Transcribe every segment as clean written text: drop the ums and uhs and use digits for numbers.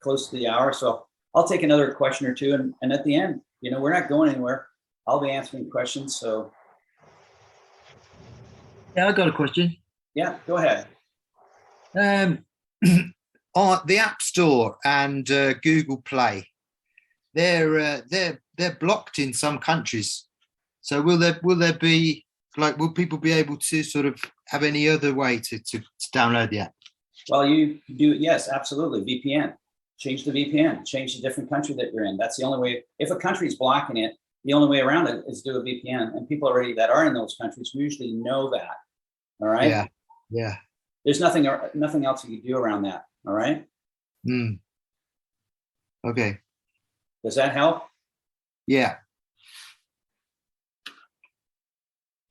close to the hour, so I'll take another question or two, and at the end, you know, we're not going anywhere. I'll be answering questions. So yeah, I got a question. Yeah, go ahead. On the App Store and Google Play, they're blocked in some countries. So will there be, like, will people be able to sort of have any other way to download the app? Well, you do, yes, absolutely. VPN. Change the VPN. Change the different country that you're in. That's the only way. If a country's blocking it, the only way around it is do a VPN. And people already that are in those countries usually know that. All right. Yeah. Yeah. There's nothing else you can do around that. All right. Okay. Does that help? Yeah.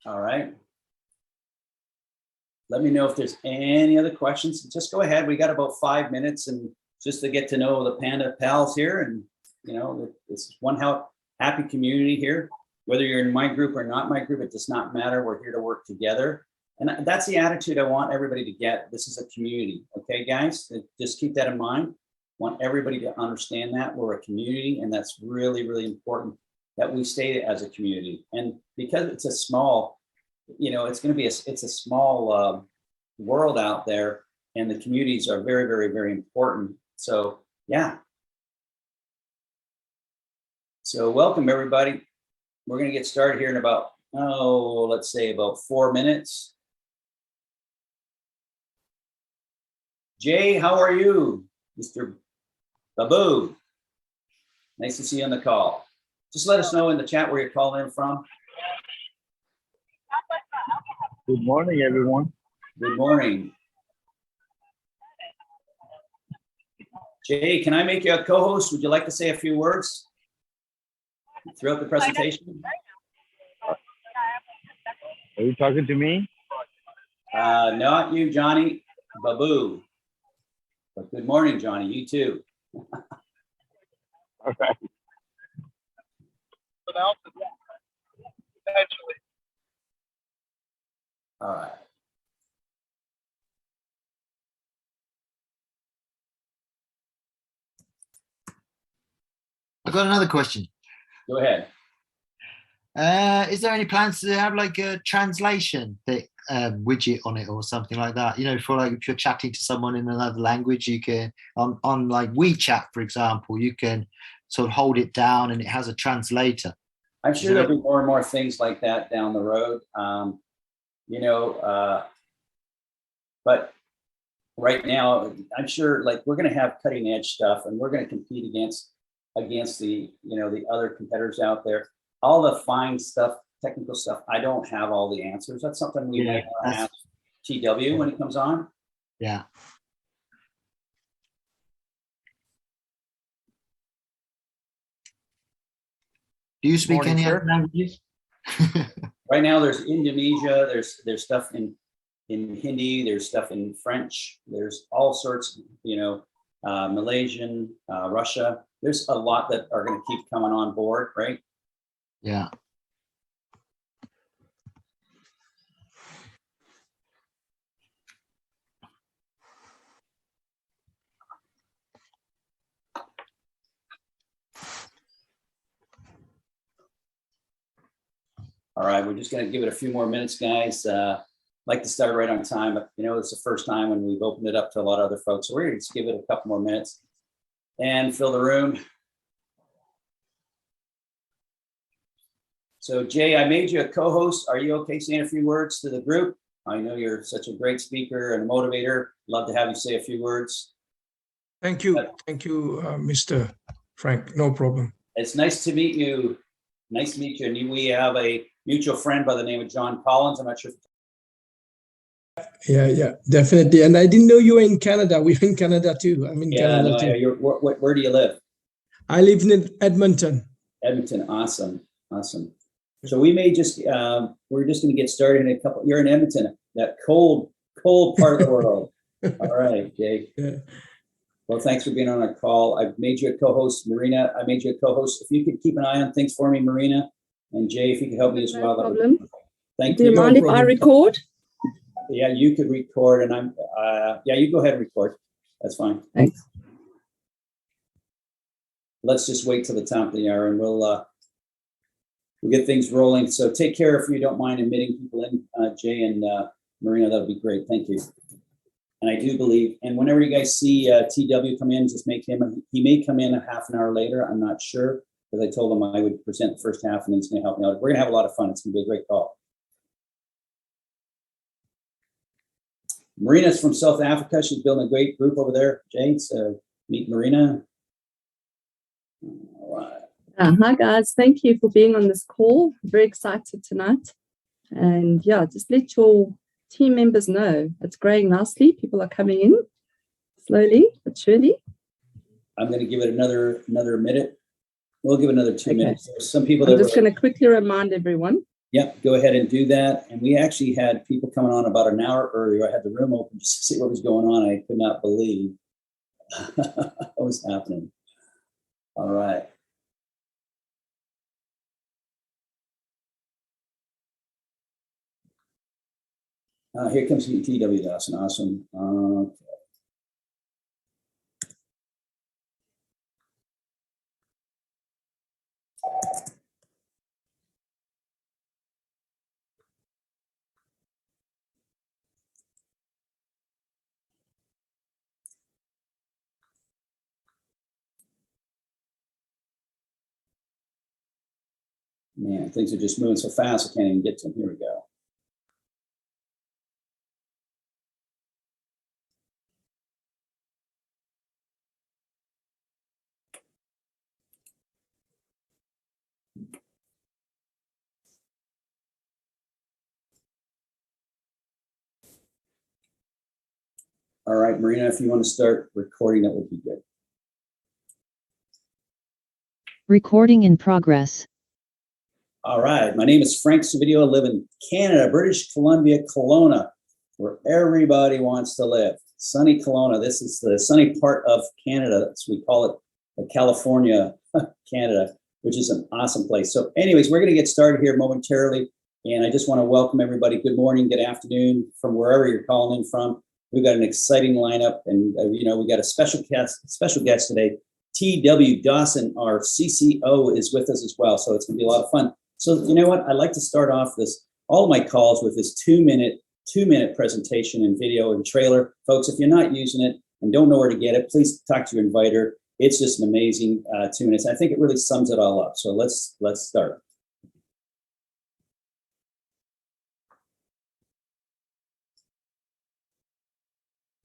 All right. Let me know if there's any other questions. Just go ahead. We got about 5 minutes, and just to get to know the Panda pals here, and you know, this is one happy community here. Whether you're in my group or not my group, it does not matter. We're here to work together, and that's the attitude I want everybody to get. This is a community, okay, guys? Just keep that in mind. Want everybody to understand that we're a community, and that's really, really important that we stay as a community. And because it's a small, you know, it's a small world out there, and the communities are very, very, very important. So yeah. So welcome everybody. We're gonna get started here in about, let's say about 4 minutes. Jay, how are you? Mr. Babu. Nice to see you on the call. Just let us know in the chat where you're calling in from. Good morning, everyone. Good morning. Jay, can I make you a co-host? Would you like to say a few words throughout the presentation? Are you talking to me? Not you, Johnny. Babu. But good morning, Johnny. You too. All right. All right. I've got another question. Go ahead. Is there any plans to have like a translation widget on it or something like that? You know, for like if you're chatting to someone in another language, you can on like WeChat, for example, you can sort of hold it down and it has a translator. I'm sure there'll be more and more things like that down the road. You know, but right now, I'm sure like we're going to have cutting edge stuff, and we're going to compete against the, you know, the other competitors out there. All the fine stuff, technical stuff, I don't have all the answers. That's something we might ask TW when he comes on. Yeah. Do you speak any other languages? Right now, there's Indonesia. There's stuff in Hindi. There's stuff in French. There's all sorts. You know, Malaysian, Russia. There's a lot that are going to keep coming on board, right? Yeah. All right, we're just going to give it a few more minutes, guys. Like to start right on time, but you know, it's the first time when we've opened it up to a lot of other folks. So we're going to just give it a couple more minutes and fill the room. So Jay, I made you a co-host. Are you okay saying a few words to the group? I know you're such a great speaker and a motivator. Love to have you say a few words. Thank you. Thank you, Mr. Frank. No problem. It's nice to meet you. Nice to meet you. And we have a mutual friend by the name of John Collins. I'm not sure. Yeah, definitely. And I didn't know you were in Canada. We're in Canada too. I'm in Canada too. Where do you live? I live in Edmonton. Edmonton, awesome. So we may just, we're just going to get started in a couple. You're in Edmonton, that cold part of the world. All right, Jay. Yeah. Well, thanks for being on our call. I've made you a co-host, Marina. I made you a co-host. If you could keep an eye on things for me, Marina, and Jay, if you could help me as well. No problem. Thank you. Do you mind if I record? Yeah, you could record, and yeah, you go ahead and record. That's fine. Thanks. let's just wait till the top of the hour and we'll get things rolling. So take care if you don't mind admitting people in, Jay and Marina, that would be great. Thank you. And I do believe, and whenever you guys see TW come in, just make him, he may come in a half an hour later. I'm not sure, because I told him I would present the first half and he's going to help me out. We're going to have a lot of fun. It's going to be a great call. Marina's from South Africa. She's building a great group over there, Jay. So meet Marina. All right. Hi guys, thank you for being on this call. Very excited tonight. And yeah, just let your team members know it's growing nicely. People are coming in slowly but surely. I'm going to give it another minute. We'll give it another 2 Okay. minutes. There's some people I'm that just going to quickly remind everyone. Yep, go ahead and do that. And we actually had people coming on about an hour earlier. I had the room open just to see what was going on. I could not believe what was happening. All right. Here comes TW Dawson. Awesome. Man, things are just moving so fast, I can't even get to them. Here we go. All right, Marina, if you want to start recording, that would be good. Recording in progress. All right, my name is Frank Savidio. I live in Canada, British Columbia, Kelowna, where everybody wants to live. Sunny Kelowna. This is the sunny part of Canada. So we call it the California, Canada, which is an awesome place. So anyways, we're going to get started here momentarily. And I just want to welcome everybody. Good morning, good afternoon, from wherever you're calling in from. We've got an exciting lineup, and we got a special guest today. TW Dawson, our CCO, is with us as well. So it's going to be a lot of fun. So you know what? I like to start off all of my calls with this two minute presentation and video and trailer. Folks, if you're not using it and don't know where to get it, please talk to your inviter. It's just an amazing 2 minutes. I think it really sums it all up. So let's start.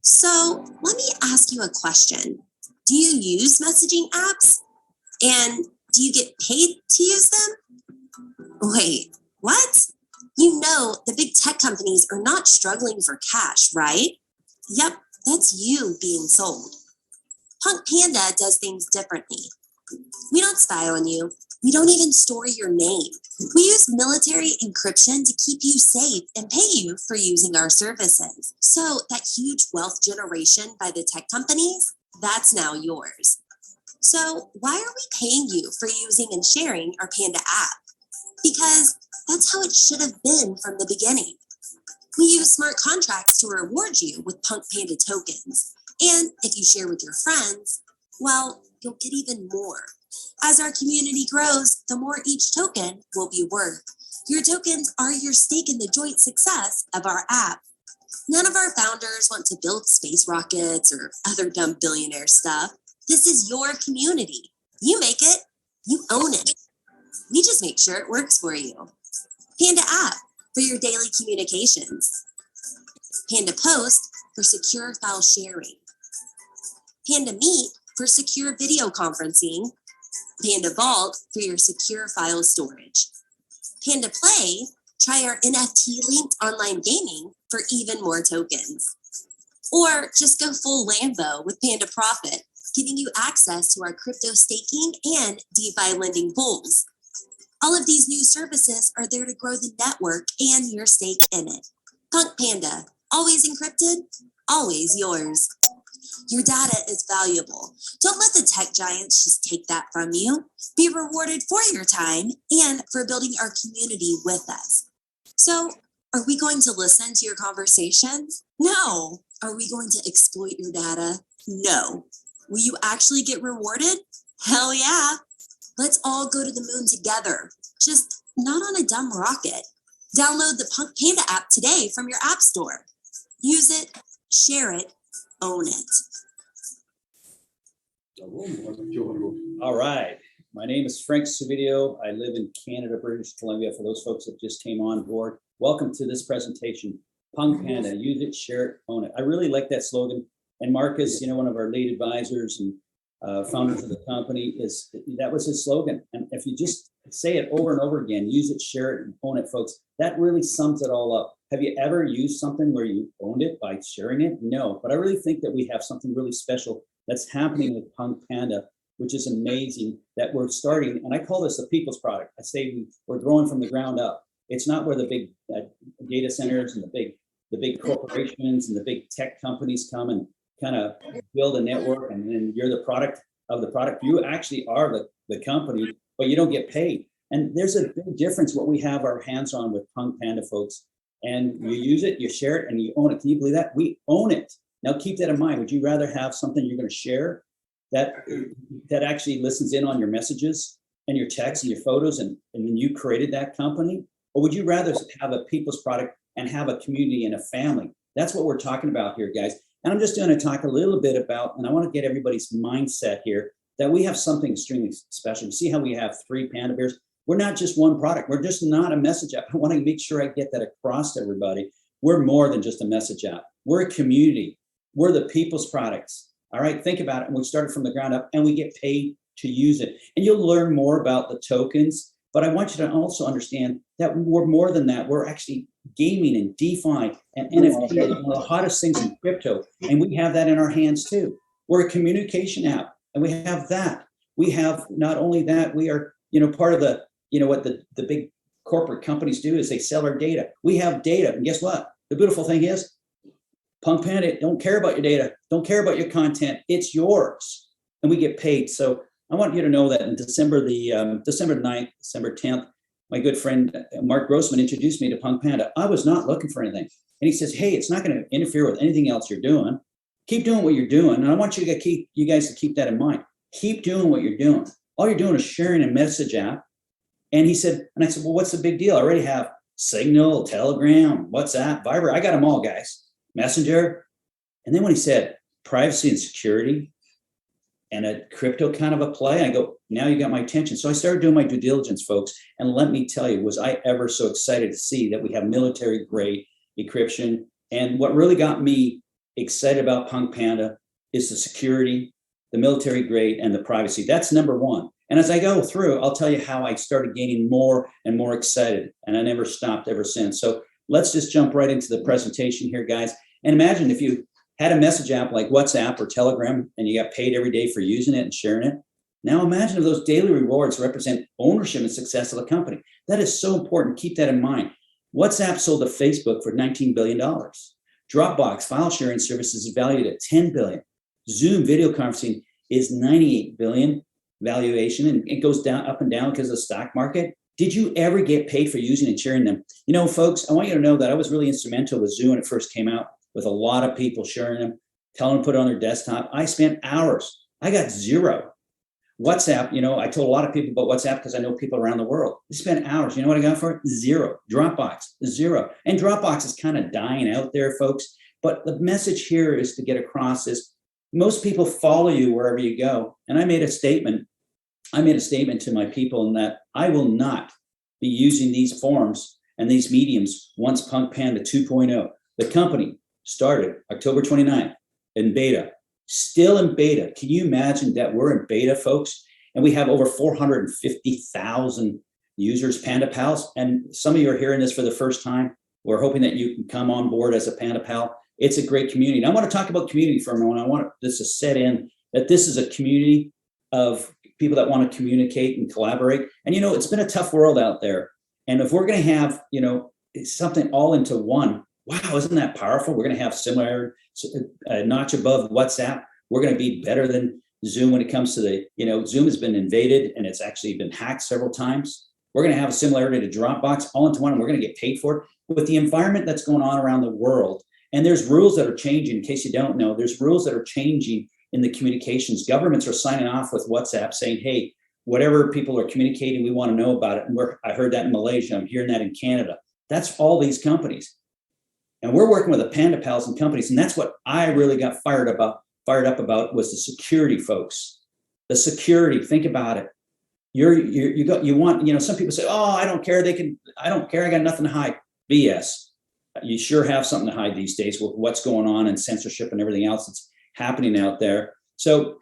So let me ask you a question. Do you use messaging apps? And do you get paid to use them? Wait, what? You know the big tech companies are not struggling for cash, right? Yep, that's you being sold. PunkPanda does things differently. We don't spy on you. We don't even store your name. We use military encryption to keep you safe and pay you for using our services. So that huge wealth generation by the tech companies, that's now yours. So why are we paying you for using and sharing our Panda app? Because that's how it should have been from the beginning. We use smart contracts to reward you with PunkPanda tokens. And if you share with your friends, well, you'll get even more. As our community grows, the more each token will be worth. Your tokens are your stake in the joint success of our app. None of our founders want to build space rockets or other dumb billionaire stuff. This is your community. You make it, you own it. We just make sure it works for you. PandaApp for your daily communications. Panda Post for secure file sharing. Panda Meet for secure video conferencing. Panda Vault for your secure file storage. Panda Play, try our NFT-linked online gaming for even more tokens. Or just go full Lambo with Panda Profit, giving you access to our crypto staking and DeFi lending pools. All of these new services are there to grow the network and your stake in it. PunkPanda, always encrypted, always yours. Your data is valuable. Don't let the tech giants just take that from you. Be rewarded for your time and for building our community with us. So, are we going to listen to your conversations? No. Are we going to exploit your data? No. Will you actually get rewarded? Hell yeah. Let's all go to the moon together. Just not on a dumb rocket. Download the PunkPanda app today from your app store. Use it, share it, own it. All right. My name is Frank Savidio. I live in Canada, British Columbia. For those folks that just came on board, welcome to this presentation. PunkPanda, use it, share it, own it. I really like that slogan. And Marcus, one of our lead advisors and founders of the company, that was his slogan. And if you just say it over and over again, use it, share it, and own it, folks, that really sums it all up. Have you ever used something where you owned it by sharing it? No, but I really think that we have something really special that's happening with PunkPanda, which is amazing that we're starting. And I call this a people's product. I say we're growing from the ground up. It's not where the big data centers and the big corporations and the big tech companies come and kind of build a network, and then you're the product of the product. You actually are the company, but you don't get paid. And there's a big difference what we have our hands on with PunkPanda, folks. And you use it, you share it, and you own it. Can you believe that? We own it. Now keep that in mind. Would you rather have something you're going to share that actually listens in on your messages and your texts and your photos, and then you created that company? Or would you rather have a people's product and have a community and a family? That's what we're talking about here, guys. And I'm just going to talk a little bit about, and I want to get everybody's mindset here, that we have something extremely special. You see how we have 3 Panda Bears? We're not just one product. We're just not a message app. I want to make sure I get that across to everybody. We're more than just a message app. We're a community. We're the people's products. All right, think about it. And we started from the ground up, and we get paid to use it. And you'll learn more about the tokens, but I want you to also understand that we're more than that. We're actually gaming and DeFi and NFT, one of the hottest things in crypto. And we have that in our hands too. We're a communication app, and we have that. We have not only that, we are, part of the, what the big corporate companies do is they sell our data. We have data. And guess what? The beautiful thing is, PunkPanda don't care about your data, don't care about your content. It's yours, and we get paid. So I want you to know that in December 9th, December 10th, my good friend Mark Grossman introduced me to PunkPanda. I was not looking for anything, and he says, "Hey, it's not going to interfere with anything else you're doing. Keep doing what you're doing." And I want you guys to keep that in mind. Keep doing what you're doing. All you're doing is sharing a message app. And he said, and I said, "Well, what's the big deal? I already have Signal, Telegram, WhatsApp, Viber. I got them all, guys. Messenger." And then when he said privacy and security and a crypto kind of a play, I go, now you got my attention. So I started doing my due diligence, folks. And let me tell you, was I ever so excited to see that we have military grade encryption. And what really got me excited about PunkPanda is the security, the military grade, and the privacy. That's number one. And as I go through, I'll tell you how I started getting more and more excited. And I never stopped ever since. So let's just jump right into the presentation here, guys. And imagine if you had a message app like WhatsApp or Telegram and you got paid every day for using it and sharing it. Now imagine if those daily rewards represent ownership and success of the company. That is so important. Keep that in mind. WhatsApp sold to Facebook for $19 billion. Dropbox file sharing services is valued at $10 billion. Zoom video conferencing is $98 billion valuation, and it goes down, up and down because of the stock market. Did you ever get paid for using and sharing them? Folks, I want you to know that I was really instrumental with Zoom when it first came out, with a lot of people sharing them, telling them to put it on their desktop. I spent hours. I got zero. WhatsApp, I told a lot of people about WhatsApp because I know people around the world. They spent hours. You know what I got for it? Zero. Dropbox, zero. And Dropbox is kind of dying out there, folks. But the message here is to get across is most people follow you wherever you go. And I made a statement to my people in that I will not be using these forums and these mediums once PunkPanda 2.0. The company started October 29th in beta, still in beta. Can you imagine that we're in beta, folks? And we have over 450,000 users, Panda Pals. And some of you are hearing this for the first time. We're hoping that you can come on board as a Panda Pal. It's a great community. And I want to talk about community for a moment. I want this to set in that this is a community of people that want to communicate and collaborate. And, it's been a tough world out there. And if we're going to have, something all into one, wow, isn't that powerful? We're going to have similar, a notch above WhatsApp. We're going to be better than Zoom when it comes to the, Zoom has been invaded and it's actually been hacked several times. We're going to have a similarity to Dropbox all into one, and we're going to get paid for it. With the environment that's going on around the world, and there's rules that are changing, in case you don't know, there's rules that are changing in the communications. Governments are signing off with WhatsApp saying, hey, whatever people are communicating, we want to know about it. And I heard that in Malaysia. I'm hearing that in Canada. That's all these companies. And we're working with the Panda pals and companies. And that's what I really got fired up about was the security, folks. The security, think about it. You want, you know, some people say, oh, I don't care. I don't care. I got nothing to hide. BS. You sure have something to hide these days with what's going on and censorship and everything else that's happening out there. So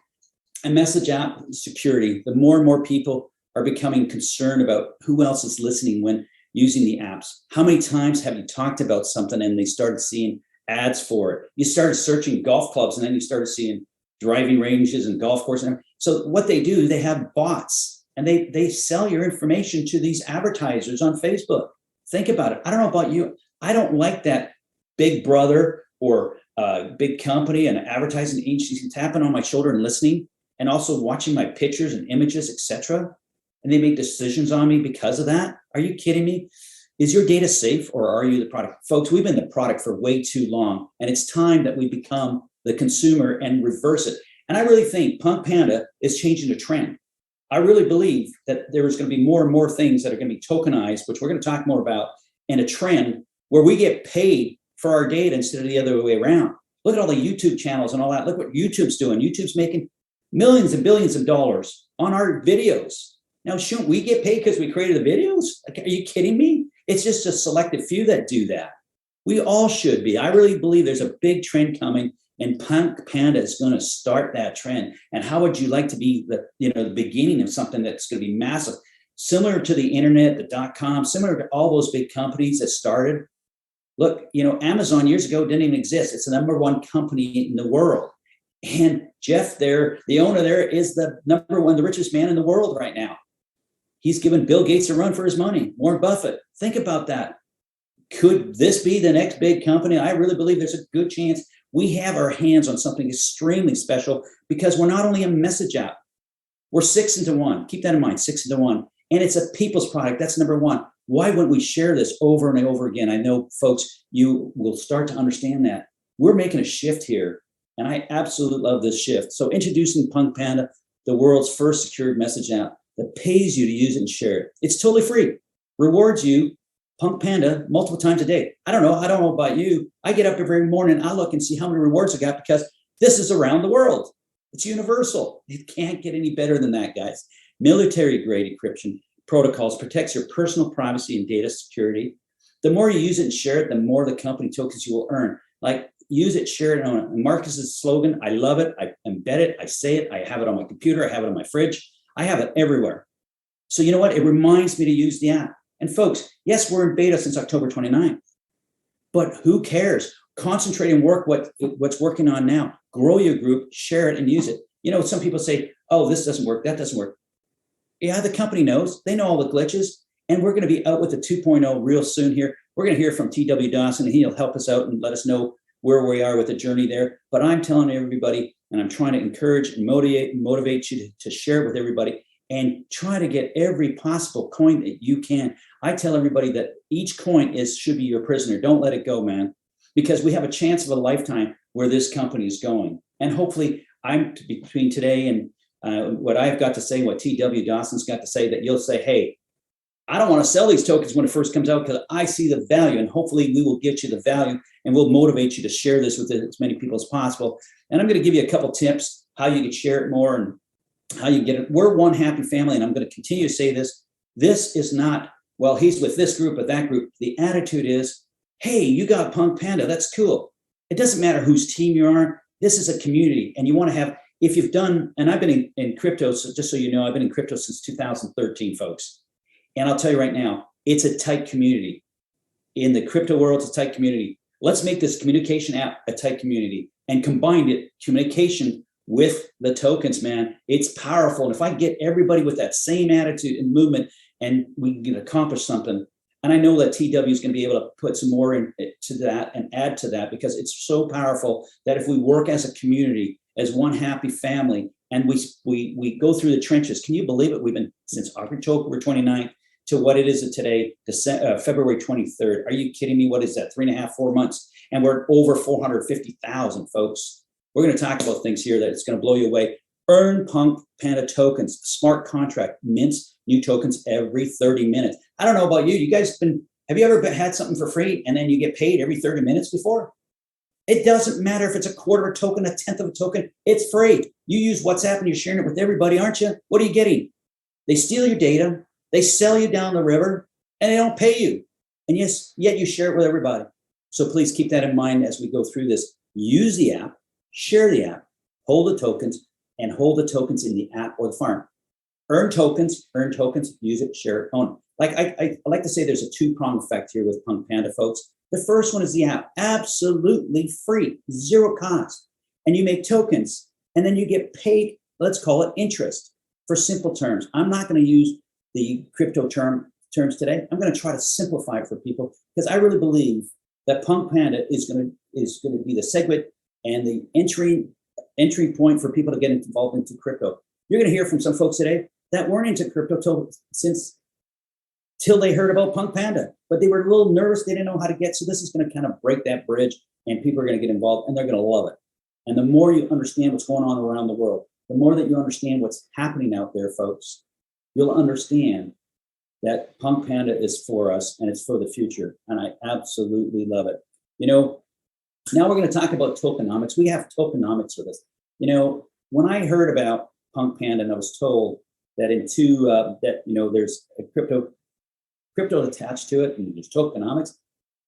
a message app security, the more and more people are becoming concerned about who else is listening when using the apps. How many times have you talked about something and they started seeing ads for it? You started searching golf clubs and then you started seeing driving ranges and golf courses. So what they do, they have bots and they sell your information to these advertisers on Facebook. Think about it. I don't know about you. I don't like that big brother or big company and advertising agency tapping on my shoulder and listening and also watching my pictures and images, etc. And they make decisions on me because of that. Are you kidding me? Is your data safe or are you the product? Folks, we've been the product for way too long. And it's time that we become the consumer and reverse it. And I really think PunkPanda is changing the trend. I really believe that there is going to be more and more things that are going to be tokenized, which we're going to talk more about, and a trend where we get paid for our data instead of the other way around. Look at all the YouTube channels and all that. Look what YouTube's doing. YouTube's making millions and billions of dollars on our videos. Now, shouldn't we get paid because we created the videos? Are you kidding me? It's just a selective few that do that. We all should be. I really believe there's a big trend coming, and PunkPanda is going to start that trend. And how would you like to be the beginning of something that's going to be massive, similar to the internet, the .com, similar to all those big companies that started? Look, Amazon years ago didn't even exist. It's the #1 company in the world. And Jeff there, the owner there, is the #1, the richest man in the world right now. He's given Bill Gates a run for his money, Warren Buffett. Think about that. Could this be the next big company? I really believe there's a good chance we have our hands on something extremely special because we're not only a message app, we're 6 into 1. Keep that in mind, 6 into 1. And it's a people's product. That's #1. Why wouldn't we share this over and over again? I know, folks, you will start to understand that. We're making a shift here, and I absolutely love this shift. So introducing PunkPanda, the world's first secured message app that pays you to use it and share it. It's totally free. Rewards you, PunkPanda, multiple times a day. I don't know about you. I get up every morning, I look and see how many rewards I got because this is around the world. It's universal. It can't get any better than that, guys. Military-grade encryption protocols protects your personal privacy and data security. The more you use it and share it, the more the company tokens you will earn. Like, use it, share it, and own it. And Marcus's slogan, I love it, I embed it, I say it, I have it on my computer, I have it on my fridge, I have it everywhere. So you know what? It reminds me to use the app. And folks, yes, we're in beta since October 29th, but who cares? Concentrate and work what's working on now. Grow your group, share it, and use it. Some people say, oh, this doesn't work, that doesn't work. Yeah, the company knows. They know all the glitches. And we're going to be out with the 2.0 real soon here. We're going to hear from TW Dawson, and he'll help us out and let us know where we are with the journey there. But I'm telling everybody, and I'm trying to encourage and motivate you to share it with everybody and try to get every possible coin that you can. I tell everybody that each coin should be your prisoner. Don't let it go, man, because we have a chance of a lifetime where this company is going. And hopefully I'm between today and what I've got to say, what TW Dawson's got to say, that you'll say, hey, I don't want to sell these tokens when it first comes out because I see the value, and hopefully we will get you the value and we'll motivate you to share this with as many people as possible. And I'm going to give you a couple tips how you can share it more and how you get it. We're one happy family, and I'm going to continue to say this. This is not, well, he's with this group or that group. The attitude is, hey, you got PunkPanda, that's cool. It doesn't matter whose team you are. This is a community, and you want to have, if you've done, and I've been in crypto, so just so you know, I've been in crypto since 2013, folks. And I'll tell you right now, it's a tight community. In the crypto world, it's a tight community. Let's make this communication app a tight community and combine it, communication with the tokens, man. It's powerful. And if I get everybody with that same attitude and movement, and we can accomplish something, and I know that TW is going to be able to put some more into that and add to that, because it's so powerful that if we work as a community, as one happy family, and we go through the trenches. Can you believe it? We've been since October 29th to what it is today, February 23rd. Are you kidding me? What is that? 3.5, 4 months. And we're over 450,000 folks. We're going to talk about things here that it's going to blow you away. Earn PunkPanda tokens, smart contract, mints new tokens every 30 minutes. I don't know about you. You guys have you ever had something for free and then you get paid every 30 minutes before? It doesn't matter if it's a quarter of a token, a tenth of a token, it's free. You use WhatsApp and you're sharing it with everybody, aren't you? What are you getting? They steal your data, they sell you down the river, and they don't pay you. And yes, yet you share it with everybody. So please keep that in mind as we go through this. Use the app, share the app, hold the tokens, and hold the tokens in the app or the farm. Earn tokens, use it, share it, own it. Like I like to say there's a two-pronged effect here with PunkPanda, folks. The first one is the app, absolutely free, zero cost. And you make tokens, and then you get paid, let's call it interest, for simple terms. I'm not going to use the crypto terms today. I'm going to try to simplify it for people because I really believe that PunkPanda is going to be the segue and the entry point for people to get involved into crypto. You're going to hear from some folks today that weren't into crypto till they heard about PunkPanda, but they were a little nervous. They didn't know how to get. So this is going to kind of break that bridge, and people are going to get involved, and they're going to love it. And the more you understand what's going on around the world, the more that you understand what's happening out there, folks, you'll understand that PunkPanda is for us and it's for the future. And I absolutely love it. You know, now we're going to talk about tokenomics. We have tokenomics with us. You know, when I heard about PunkPanda and I was told that there's a crypto attached to it and there's tokenomics,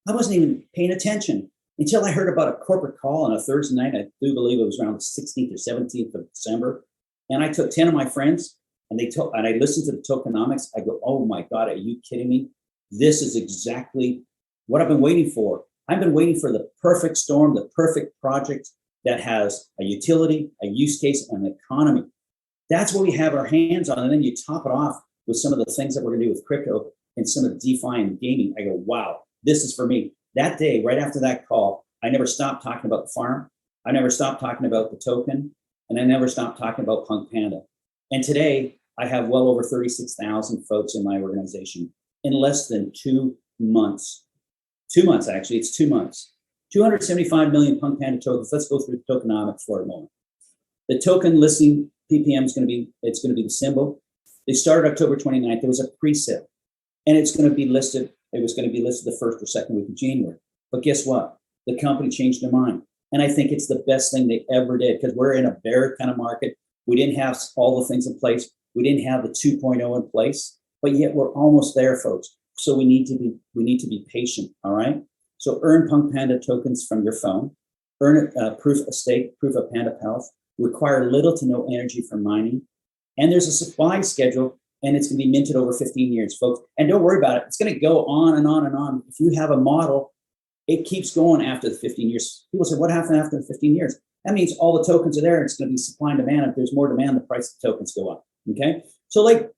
I wasn't even paying attention until I heard about a corporate call on a Thursday night. I do believe it was around the 16th or 17th of December. And I took 10 of my friends and I listened to the tokenomics. I go, oh my God, are you kidding me? This is exactly what I've been waiting for. I've been waiting for the perfect storm, the perfect project that has a utility, a use case, and an economy. That's what we have our hands on. And then you top it off with some of the things that we're gonna do with crypto and some of the DeFi and gaming. I go, wow, this is for me. That day, right after that call, I never stopped talking about the farm. I never stopped talking about the token, and I never stopped talking about PunkPanda. And today, I have well over 36,000 folks in my organization in less than 2 months. 2 months, actually, it's 2 months. 275 million PunkPanda tokens. Let's go through the tokenomics for a moment. The token listing PPM is going to be the symbol. They started October 29th. There was a pre-sale, and it's going to be listed. It was going to be listed the first or second week of January. But guess what? The company changed their mind. And I think it's the best thing they ever did because we're in a bear kind of market. We didn't have all the things in place. We didn't have the 2.0 in place, but yet we're almost there, folks. So we need to be patient, all right? So earn PunkPanda tokens from your phone. Earn proof of stake, proof of Panda Pals. Require little to no energy for mining. And there's a supply schedule, and it's going to be minted over 15 years, folks. And don't worry about it. It's going to go on and on and on. If you have a model, it keeps going after the 15 years. People say, what happened after the 15 years? That means all the tokens are there. It's going to be supply and demand. If there's more demand, the price of the tokens go up. Okay. So like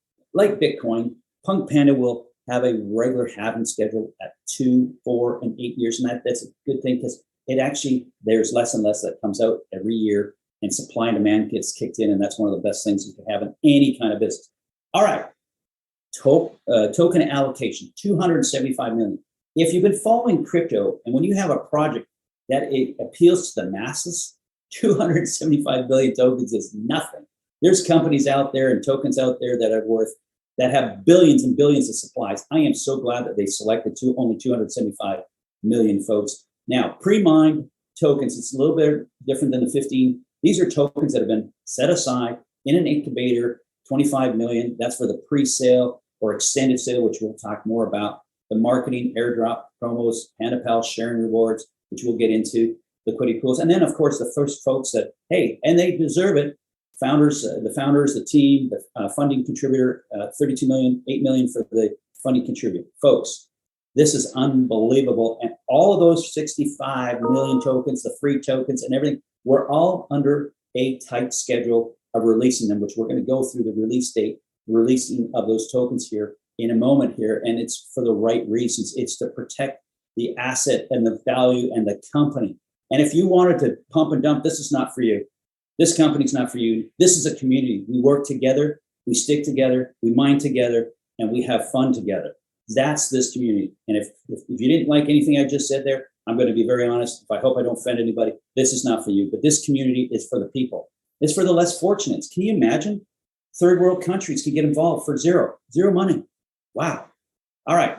Bitcoin, PunkPanda will have a regular halving schedule at 2, 4, and 8 years. And that's a good thing because there's less and less that comes out every year, and supply and demand gets kicked in. And that's one of the best things you can have in any kind of business. All right. Token allocation, 275 million. If you've been following crypto, and when you have a project that it appeals to the masses, 275 billion tokens is nothing. There's companies out there and tokens out there that have billions and billions of supplies. I am so glad that they selected only 275 million folks. Now, pre-mined tokens, it's a little bit different than the 15. These are tokens that have been set aside in an incubator, 25 million. That's for the pre-sale or extended sale, which we'll talk more about. The marketing, airdrop, promos, PandaPal, sharing rewards, which we'll get into, liquidity pools. And then, of course, the first folks that, hey, and they deserve it, the founders, the team, the funding contributor, 32 million, 8 million for the funding contributor. Folks, this is unbelievable. And all of those 65 million tokens, the free tokens and everything, we're all under a tight schedule of releasing them, which we're going to go through the release date, the releasing of those tokens here in a moment here. And it's for the right reasons. It's to protect the asset and the value and the company. And if you wanted to pump and dump, this is not for you. This company's not for you. This is a community. We work together, we stick together, we mine together, and we have fun together. That's this community. And if you didn't like anything I just said there, I'm going to be very honest. If I hope I don't offend anybody, this is not for you. But this community is for the people. It's for the less fortunate. Can you imagine? Third world countries can get involved for zero money. Wow. All right.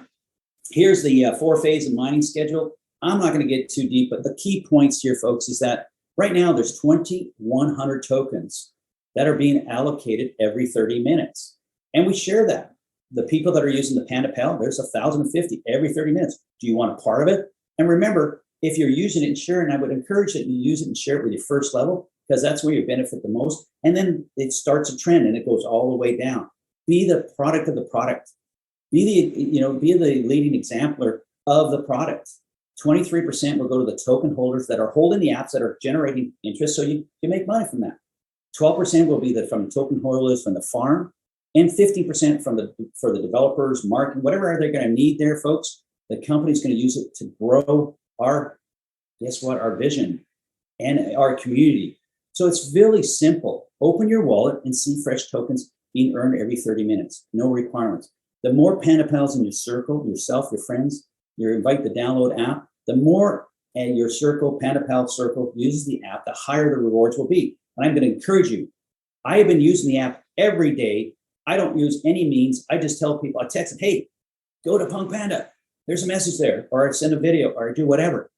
Here's the 4-phase of mining schedule. I'm not going to get too deep, but the key points here, folks, is that right now there's 2,100 tokens that are being allocated every 30 minutes. And we share that. The people that are using the PandaApp, there's 1,050 every 30 minutes. Do you want a part of it? And remember, if you're using it and sharing, I would encourage that you use it and share it with your first level, because that's where you benefit the most. And then it starts a trend and it goes all the way down. Be the product of the product. Be the leading exemplar of the product. 23% will go to the token holders that are holding the apps that are generating interest, so you can make money from that. 12% will be from the token holders from the farm, and 50% for the developers, marketing, whatever they're going to need there, folks. The company's going to use it to grow our vision and our community. So it's really simple. Open your wallet and see fresh tokens being earned every 30 minutes. No requirements. The more PandaPals in your circle, yourself, your friends, you invite the download app, the more your circle, PandaPal circle, uses the app, the higher the rewards will be. And I'm going to encourage you. I have been using the app every day. I don't use any means. I just tell people, I text them, hey, go to PunkPanda. There's a message there, or I send a video, or I do whatever.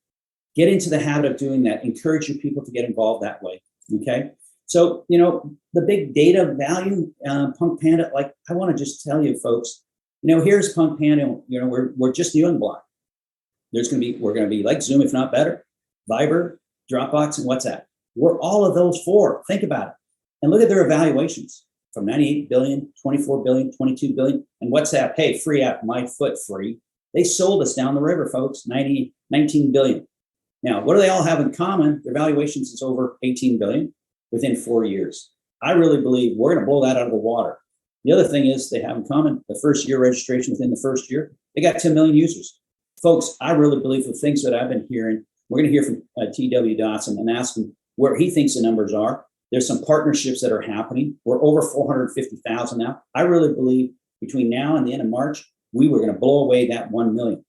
Get into the habit of doing that. Encourage your people to get involved that way. Okay. So, the big data value, PunkPanda, like I want to just tell you folks, here's PunkPanda, we're just the young block. We're going to be like Zoom, if not better, Viber, Dropbox, and WhatsApp. We're all of those four. Think about it. And look at their evaluations from 98 billion, 24 billion, 22 billion, and WhatsApp, hey, free app, my foot free. They sold us down the river, folks, 19 billion. Now, what do they all have in common? Their valuations is over 18 billion within 4 years. I really believe we're going to blow that out of the water. The other thing is they have in common the first year registration within the first year. They got 10 million users. Folks, I really believe the things that I've been hearing, we're going to hear from TW Dotson and ask him where he thinks the numbers are. There's some partnerships that are happening. We're over 450,000 now. I really believe between now and the end of March, we were going to blow away that 1 million.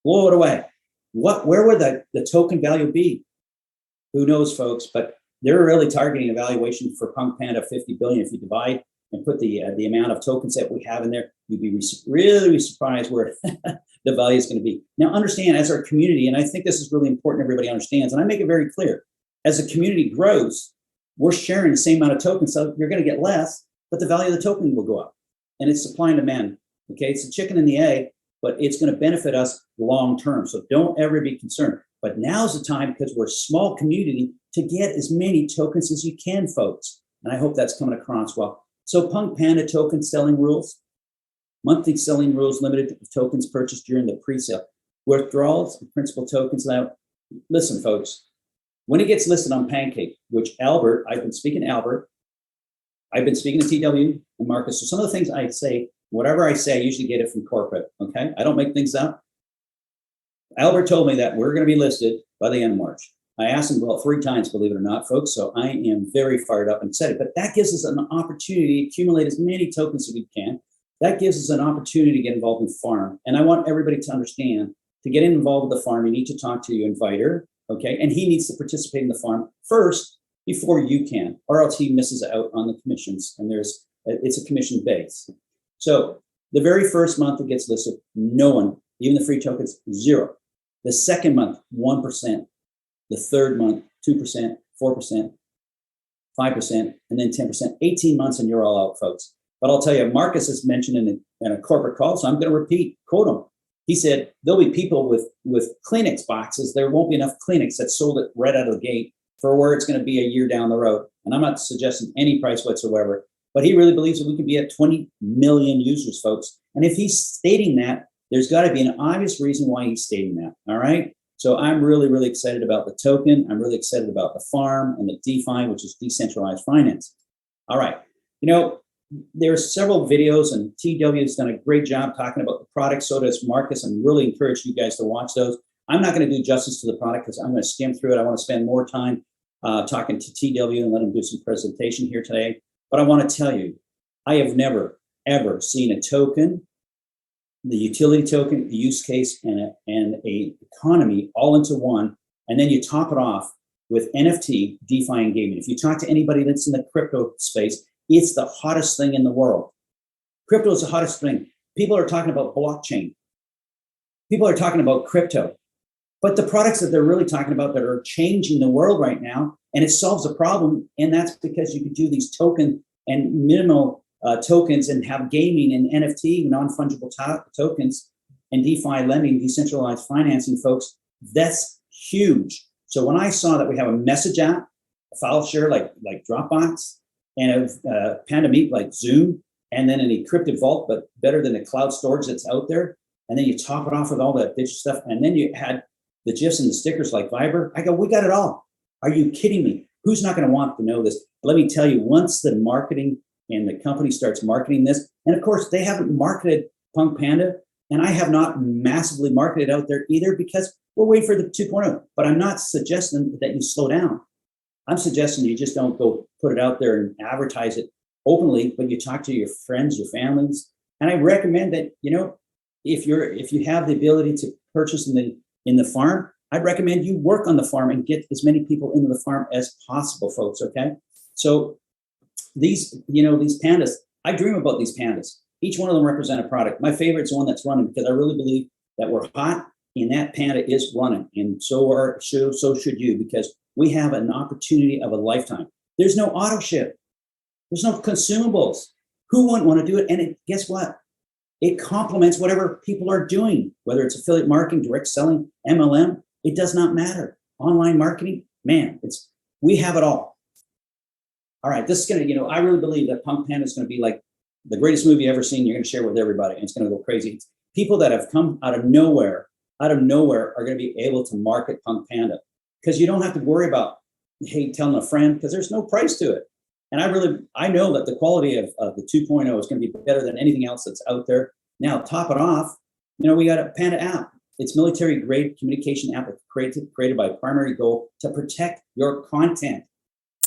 Blow it away. Where would the token value be? Who knows, folks? But they're really targeting a valuation for PunkPanda 50 billion. If you divide and put the amount of tokens that we have in there, you'd be really surprised where the value is going to be. Now, understand, as our community, and I think this is really important, everybody understands, and I make it very clear, as the community grows, we're sharing the same amount of tokens, so you're going to get less, but the value of the token will go up. And it's supply and demand. Okay, it's the chicken and the egg, but it's going to benefit us long term. So don't ever be concerned. But now's the time, because we're a small community, to get as many tokens as you can, folks. And I hope that's coming across well. So PunkPanda token selling rules, monthly selling rules limited to tokens purchased during the pre-sale. Withdrawals of principal tokens. Now, listen, folks, when it gets listed on Pancake, which Albert, I've been speaking to Albert, I've been speaking to TW and Marcus. So some of the things I say, whatever I say, I usually get it from corporate, okay? I don't make things up. Albert told me that we're going to be listed by the end of March. I asked him about 3 times, believe it or not, folks. So I am very fired up and excited. But that gives us an opportunity to accumulate as many tokens as we can. That gives us an opportunity to get involved in the farm. And I want everybody to understand, to get involved with the farm, you need to talk to your inviter, okay? And he needs to participate in the farm first before you can, or else he misses out on the commissions. And it's a commission base. So the very first month it gets listed, no one, even the free tokens, 0. The second month, 1%. The third month, 2%, 4%, 5%, and then 10%. 18 months and you're all out, folks. But I'll tell you, Marcus has mentioned in a corporate call, so I'm going to quote him. He said, there'll be people with Kleenex boxes. There won't be enough Kleenex that sold it right out of the gate for where it's going to be a year down the road. And I'm not suggesting any price whatsoever, but he really believes that we could be at 20 million users, folks. And if he's stating that, there's got to be an obvious reason why he's stating that, all right? So I'm really, really excited about the token. I'm really excited about the farm and the DeFi, which is decentralized finance. All right. There are several videos, and TW has done a great job talking about the product. So does Marcus. I'm really encourage you guys to watch those. I'm not going to do justice to the product because I'm going to skim through it. I want to spend more time talking to TW and let him do some presentation here today. But I want to tell you, I have never, ever seen a token the utility token, the use case, and a economy all into one. And then you top it off with NFT, DeFi, and gaming. If you talk to anybody that's in the crypto space, it's the hottest thing in the world. Crypto is the hottest thing. People are talking about blockchain. People are talking about crypto. But the products that they're really talking about that are changing the world right now, and it solves a problem, and that's because you can do these token and minimal tokens and have gaming and NFT, non-fungible tokens, and DeFi lending, decentralized financing, folks. That's huge. So when I saw that we have a message app, a file share like Dropbox, and a PandaApp like Zoom, and then an encrypted vault, but better than the cloud storage that's out there, and then you top it off with all that digital stuff, and then you had the GIFs and the stickers like Viber, I go, we got it all. Are you kidding me? Who's not going to want to know this? Let me tell you, once the marketing and the company starts marketing this, and of course, they haven't marketed PunkPanda, and I have not massively marketed out there either because we're waiting for the 2.0. But I'm not suggesting that you slow down. I'm suggesting you just don't go put it out there and advertise it openly, but you talk to your friends, your families. And I recommend that, if you have the ability to purchase in the farm, I'd recommend you work on the farm and get as many people into the farm as possible, folks, okay? So these pandas, I dream about these pandas. Each one of them represent a product. My favorite is one that's running because I really believe that we're hot and that panda is running. And so should you, because we have an opportunity of a lifetime. There's no auto ship. There's no consumables. Who wouldn't want to do it? And guess what? It complements whatever people are doing, whether it's affiliate marketing, direct selling, MLM, it does not matter. Online marketing, man, we have it all. All right, this is gonna, I really believe that PunkPanda is gonna be like the greatest movie ever seen. You're gonna share with everybody, and it's gonna go crazy. People that have come out of nowhere are gonna be able to market PunkPanda because you don't have to worry about, hey, telling a friend, because there's no price to it. And I know that the quality of the 2.0 is going to be better than anything else that's out there. Now, top it off, we got a PandaApp. It's military-grade communication app created by a primary goal to protect your content.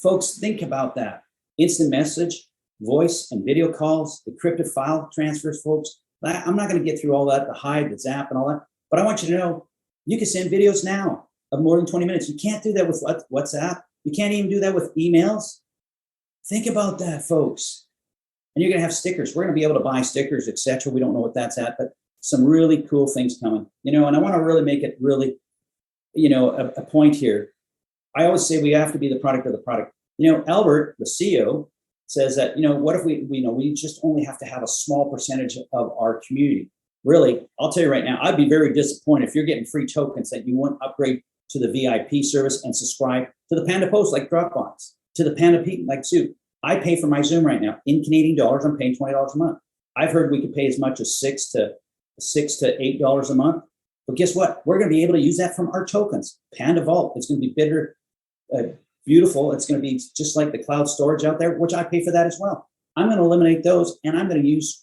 Folks, think about that. Instant message, voice and video calls, encrypted file transfers, folks. I'm not going to get through all that, the hide, the zap, and all that. But I want you to know, you can send videos now of more than 20 minutes. You can't do that with WhatsApp. You can't even do that with emails. Think about that, folks. And you're going to have stickers. We're going to be able to buy stickers, etc. We don't know what that's at, but some really cool things coming. And I want to really make it really, a point here. I always say we have to be the product of the product. Albert, the CEO, says that, what if we just only have to have a small percentage of our community. Really, I'll tell you right now, I'd be very disappointed if you're getting free tokens that you won't upgrade to the VIP service and subscribe to the Panda Post like Dropbox, to the PandaApp like Zoom. I pay for my Zoom right now in Canadian dollars. I'm paying $20 a month. I've heard we could pay as much as $6 to $8 a month. But guess what? We're going to be able to use that from our tokens. Panda Vault. It's going to be beautiful. It's going to be just like the cloud storage out there, which I pay for that as well. I'm going to eliminate those, and I'm going to use,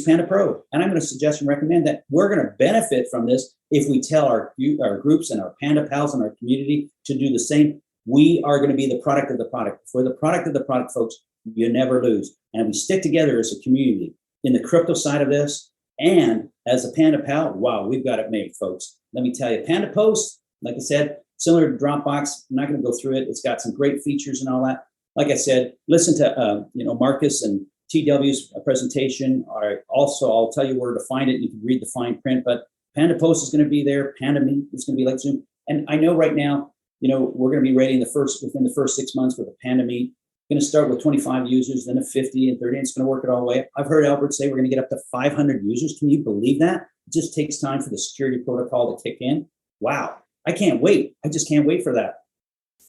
Panda Pro, and I'm going to suggest and recommend that we're going to benefit from this if we tell our groups and our Panda pals and our community to do the same. We are going to be the product of the product. If we're the product of the product, folks, you never lose. And we stick together as a community in the crypto side of this. And as a Panda pal, wow, we've got it made, folks. Let me tell you, Panda Post, like I said, similar to Dropbox. I'm not going to go through it. It's got some great features and all that. Like I said, listen to Marcus and TW's presentation. I'll tell you where to find it. You can read the fine print. But Panda Post is going to be there. PandaApp is going to be like Zoom. And I know right now, we're going to be rating within the first 6 months with a PandaApp. Going to start with 25 users, then a 50 and 30, and it's going to work it all the way up. I've heard Albert say we're going to get up to 500 users. Can you believe that? It just takes time for the security protocol to kick in. Wow. I can't wait. I just can't wait for that.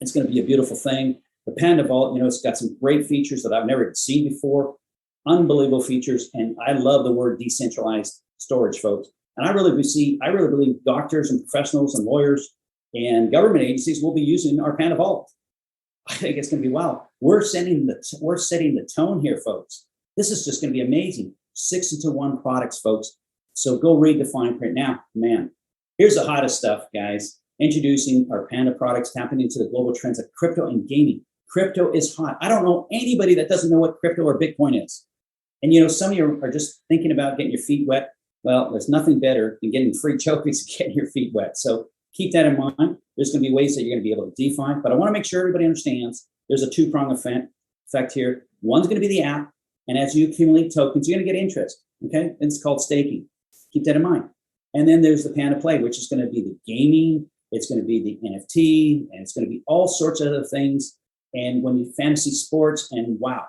It's going to be a beautiful thing. The Panda Vault, it's got some great features that I've never seen before. Unbelievable features. And I love the word decentralized storage, folks. And I really believe doctors and professionals and lawyers and government agencies will be using our Panda Vault. I think it's going to be wow. We're setting the tone here, folks. This is just going to be amazing. 6-into-1 products, folks. So go read the fine print now, man. Here's the hottest stuff, guys. Introducing our Panda products, tapping into the global trends of crypto and gaming. Crypto is hot. I don't know anybody that doesn't know what crypto or Bitcoin is. And, you know, some of you are just thinking about getting your feet wet. Well, there's nothing better than getting free tokens and getting your feet wet. So keep that in mind. There's going to be ways that you're going to be able to DeFi, but I want to make sure everybody understands there's a two-prong effect here. One's going to be the app, and as you accumulate tokens, you're going to get interest. Okay, it's called staking. Keep that in mind. And then there's the Panda Play, which is going to be the gaming. It's going to be the NFT, and it's going to be all sorts of other things. And when you fantasy sports, and wow,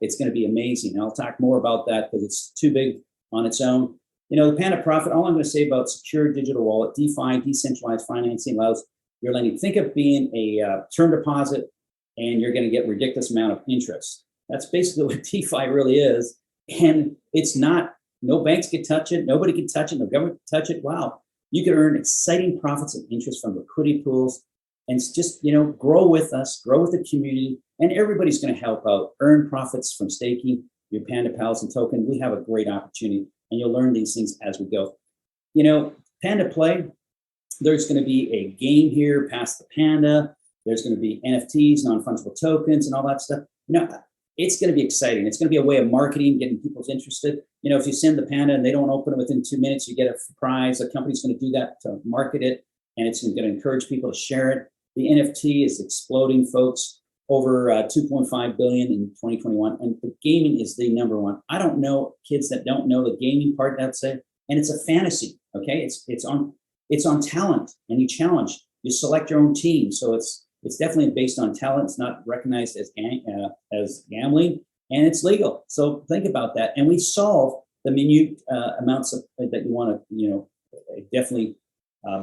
it's going to be amazing. And I'll talk more about that because it's too big on its own. You know, the Panda Profit, all I'm going to say about secure digital wallet, DeFi, decentralized financing allows your lending. Think of being a term deposit, and you're going to get a ridiculous amount of interest. That's basically what DeFi really is. And it's not, no banks can touch it. Nobody can touch it. No government can touch it. Wow. You can earn exciting profits and interest from liquidity pools. And it's just, you know, grow with us, grow with the community, and everybody's going to help out, earn profits from staking your Panda Pals and token. We have a great opportunity, and you'll learn these things as we go. You know, Panda Play, there's going to be a game here past the Panda. There's going to be NFTs, non-fungible tokens, and all that stuff. You know, it's going to be exciting. It's going to be a way of marketing, getting people interested. You know, if you send the Panda and they don't open it within 2 minutes, you get a prize. A company's going to do that to market it, and it's going to encourage people to share it. The NFT is exploding, folks, over 2.5 billion in 2021, and the gaming is the number one. I don't know kids that don't know the gaming part. That's it, and it's a fantasy. Okay, it's on talent, and you challenge. You select your own team, so it's definitely based on talent. It's not recognized as gambling, and it's legal. So think about that, and we solve the minute amounts of that you want to, you know, definitely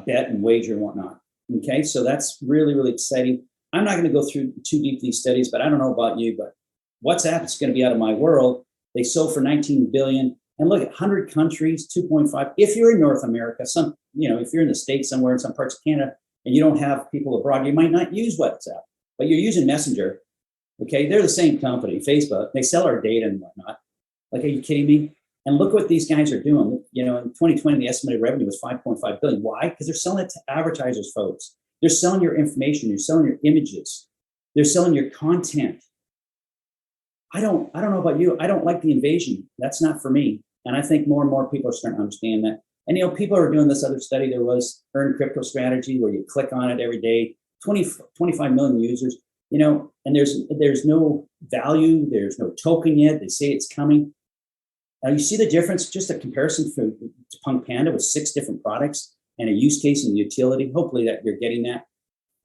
bet and wager and whatnot. Okay, so that's really, really exciting. I'm not going to go through too deep these studies, but I don't know about you, but WhatsApp is going to be out of my world. They sold for 19 billion, and look at 100 countries, 2.5. If you're in North America, some, you know, if you're in the States somewhere in some parts of Canada, and you don't have people abroad, you might not use WhatsApp, but you're using Messenger. Okay, they're the same company, Facebook. They sell our data and whatnot. Like, are you kidding me? And look what these guys are doing. You know, in 2020, the estimated revenue was 5.5 billion. Why? Because they're selling it to advertisers, folks. They're selling your information. You're selling your images. They're selling your content. I don't know about you. I don't like the invasion. That's not for me. And I think more and more people are starting to understand that. And, you know, people are doing this other study. There was Earn Crypto Strategy, where you click on it every day, 25 million users, you know, and there's no value. There's no token yet. They say it's coming. Now, you see the difference, just a comparison to PunkPanda with 6 different products and a use case and utility. Hopefully that you're getting that.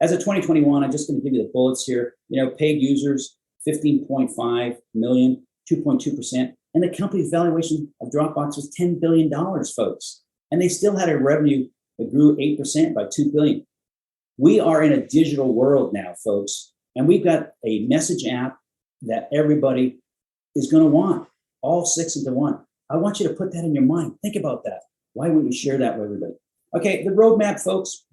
As of 2021, I'm just going to give you the bullets here. You know, paid users, 15.5 million, 2.2%. And the company's valuation of Dropbox was $10 billion, folks. And they still had a revenue that grew 8% by $2 billion. We are in a digital world now, folks. And we've got a message app that everybody is going to want. All 6 into 1. I want you to put that in your mind. Think about that. Why wouldn't you share that with everybody? Okay, the roadmap, folks,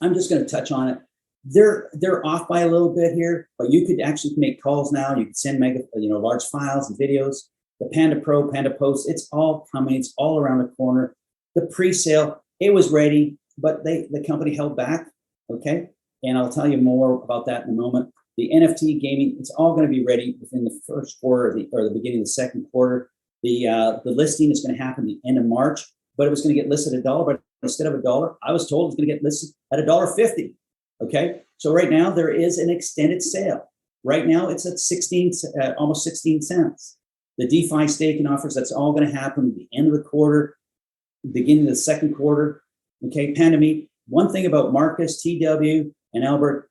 I'm just going to touch on it. They're off by a little bit here, but you could actually make calls now. You can send large files and videos. The Panda Pro, Panda Post, it's all coming. It's all around the corner. The pre-sale, it was ready, but the company held back. Okay, and I'll tell you more about that in a moment. The NFT gaming, it's all going to be ready within the first quarter or the beginning of the second quarter. The listing is going to happen the end of March, but it was going to get listed at $1. But instead of $1, I was told it's going to get listed at $1.50. Okay, so right now there is an extended sale. Right now it's at almost 16 cents. The DeFi staking offers, that's all going to happen at the end of the quarter, beginning of the second quarter. Okay, PandaMeet. One thing about Marcus, TW, and Albert,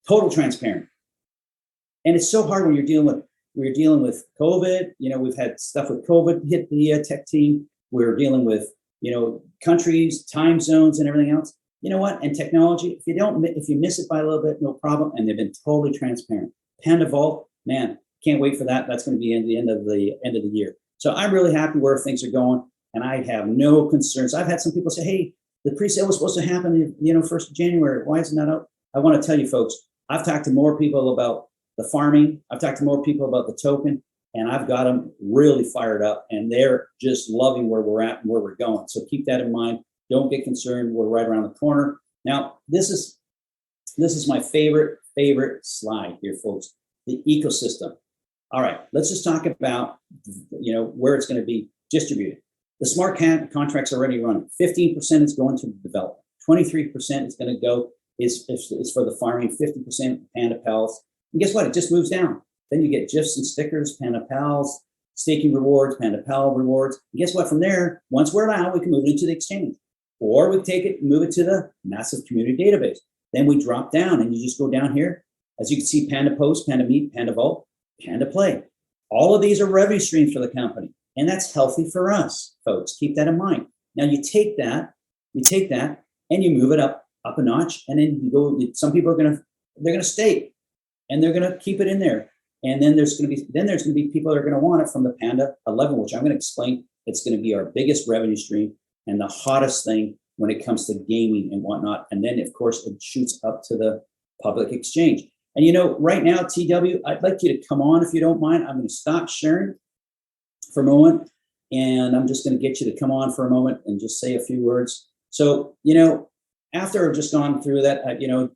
total transparent. And it's so hard when you're dealing with COVID. You know, we've had stuff with COVID hit the tech team. We're dealing with, you know, countries, time zones, and everything else. You know what? And technology, if you miss it by a little bit, no problem. And they've been totally transparent. Panda Vault, man, can't wait for that. That's going to be at the end of the year. So I'm really happy where things are going, and I have no concerns. I've had some people say, "Hey, the pre-sale was supposed to happen, 1st of January. Why is it not out?" I want to tell you, folks, I've talked to more people about the farming. I've talked to more people about the token, and I've got them really fired up, and they're just loving where we're at and where we're going. So keep that in mind. Don't get concerned. We're right around the corner. Now, this is my favorite slide here, folks. The ecosystem. All right, let's just talk about, where it's going to be distributed. The smart contracts are already running. 15% is going to the development. 23% is going to go is for the farming. 50% Panda Pals. And guess what? It just moves down. Then you get GIFs and stickers, Panda Pals, staking rewards, Panda Pal rewards. And guess what? From there, once we're allowed, we can move it into the exchange, or we take it and move it to the massive community database. Then we drop down, and you just go down here. As you can see, Panda Post, Panda Meet, Panda Vault, Panda Play. All of these are revenue streams for the company, and that's healthy for us, folks. Keep that in mind. Now you take that, and you move it up a notch, and then you go. Some people they're gonna stake, and they're gonna keep it in there. And then there's gonna be people that are gonna want it from the Panda 11, which I'm gonna explain. It's gonna be our biggest revenue stream and the hottest thing when it comes to gaming and whatnot. And then of course it shoots up to the public exchange. And right now, TW, I'd like you to come on if you don't mind. I'm going to stop sharing for a moment, and I'm just going to get you to come on for a moment and just say a few words. So, after I've just gone through that,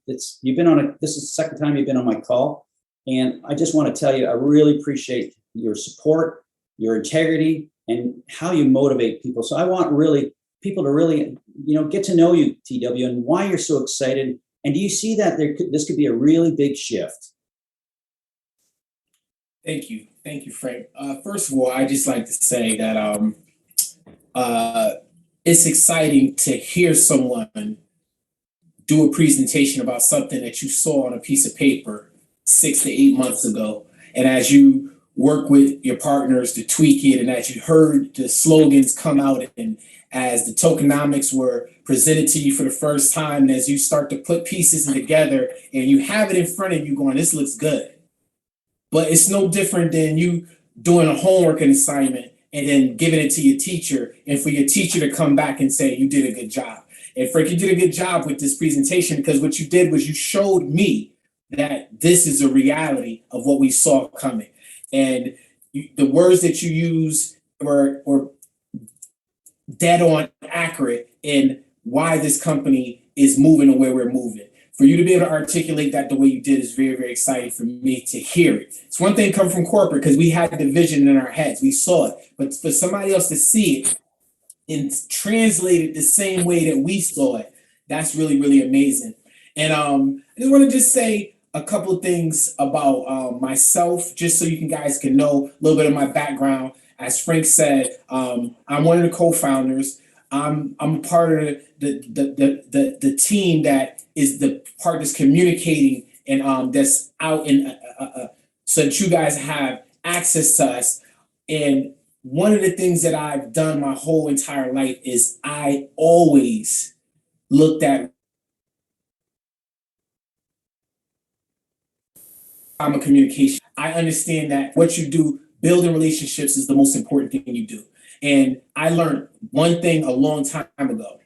this is the second time you've been on my call, and I just want to tell you, I really appreciate your support, your integrity, and how you motivate people. So I want people to really, get to know you, TW, and why you're so excited. And do you see that this could be a really big shift? Thank you, Frank. First of all, I just like to say that it's exciting to hear someone do a presentation about something that you saw on a piece of paper 6 to 8 months ago, and as you work with your partners to tweak it, and as you heard the slogans come out, and as the tokenomics were presented to you for the first time, and as you start to put pieces together and you have it in front of you going, this looks good. But it's no different than you doing a homework and assignment and then giving it to your teacher, and for your teacher to come back and say, you did a good job. And Frank, you did a good job with this presentation, because what you did was you showed me that this is a reality of what we saw coming. And the words that you use were dead on accurate in why this company is moving the way we're moving. For you to be able to articulate that the way you did is very, very exciting for me to hear it. It's one thing come from corporate, because we had the vision in our heads, we saw it, but for somebody else to see it and translate it the same way that we saw it, that's really, really amazing. And I just want to say a couple of things about myself, just so you guys can know a little bit of my background. As Frank said, I'm one of the co-founders. I'm a part of the team that is the part that's communicating and that's out in so that you guys have access to us. And one of the things that I've done my whole entire life is I always looked at I'm a communication. I understand that what you do, building relationships, is the most important thing you do. And I learned one thing a long time ago.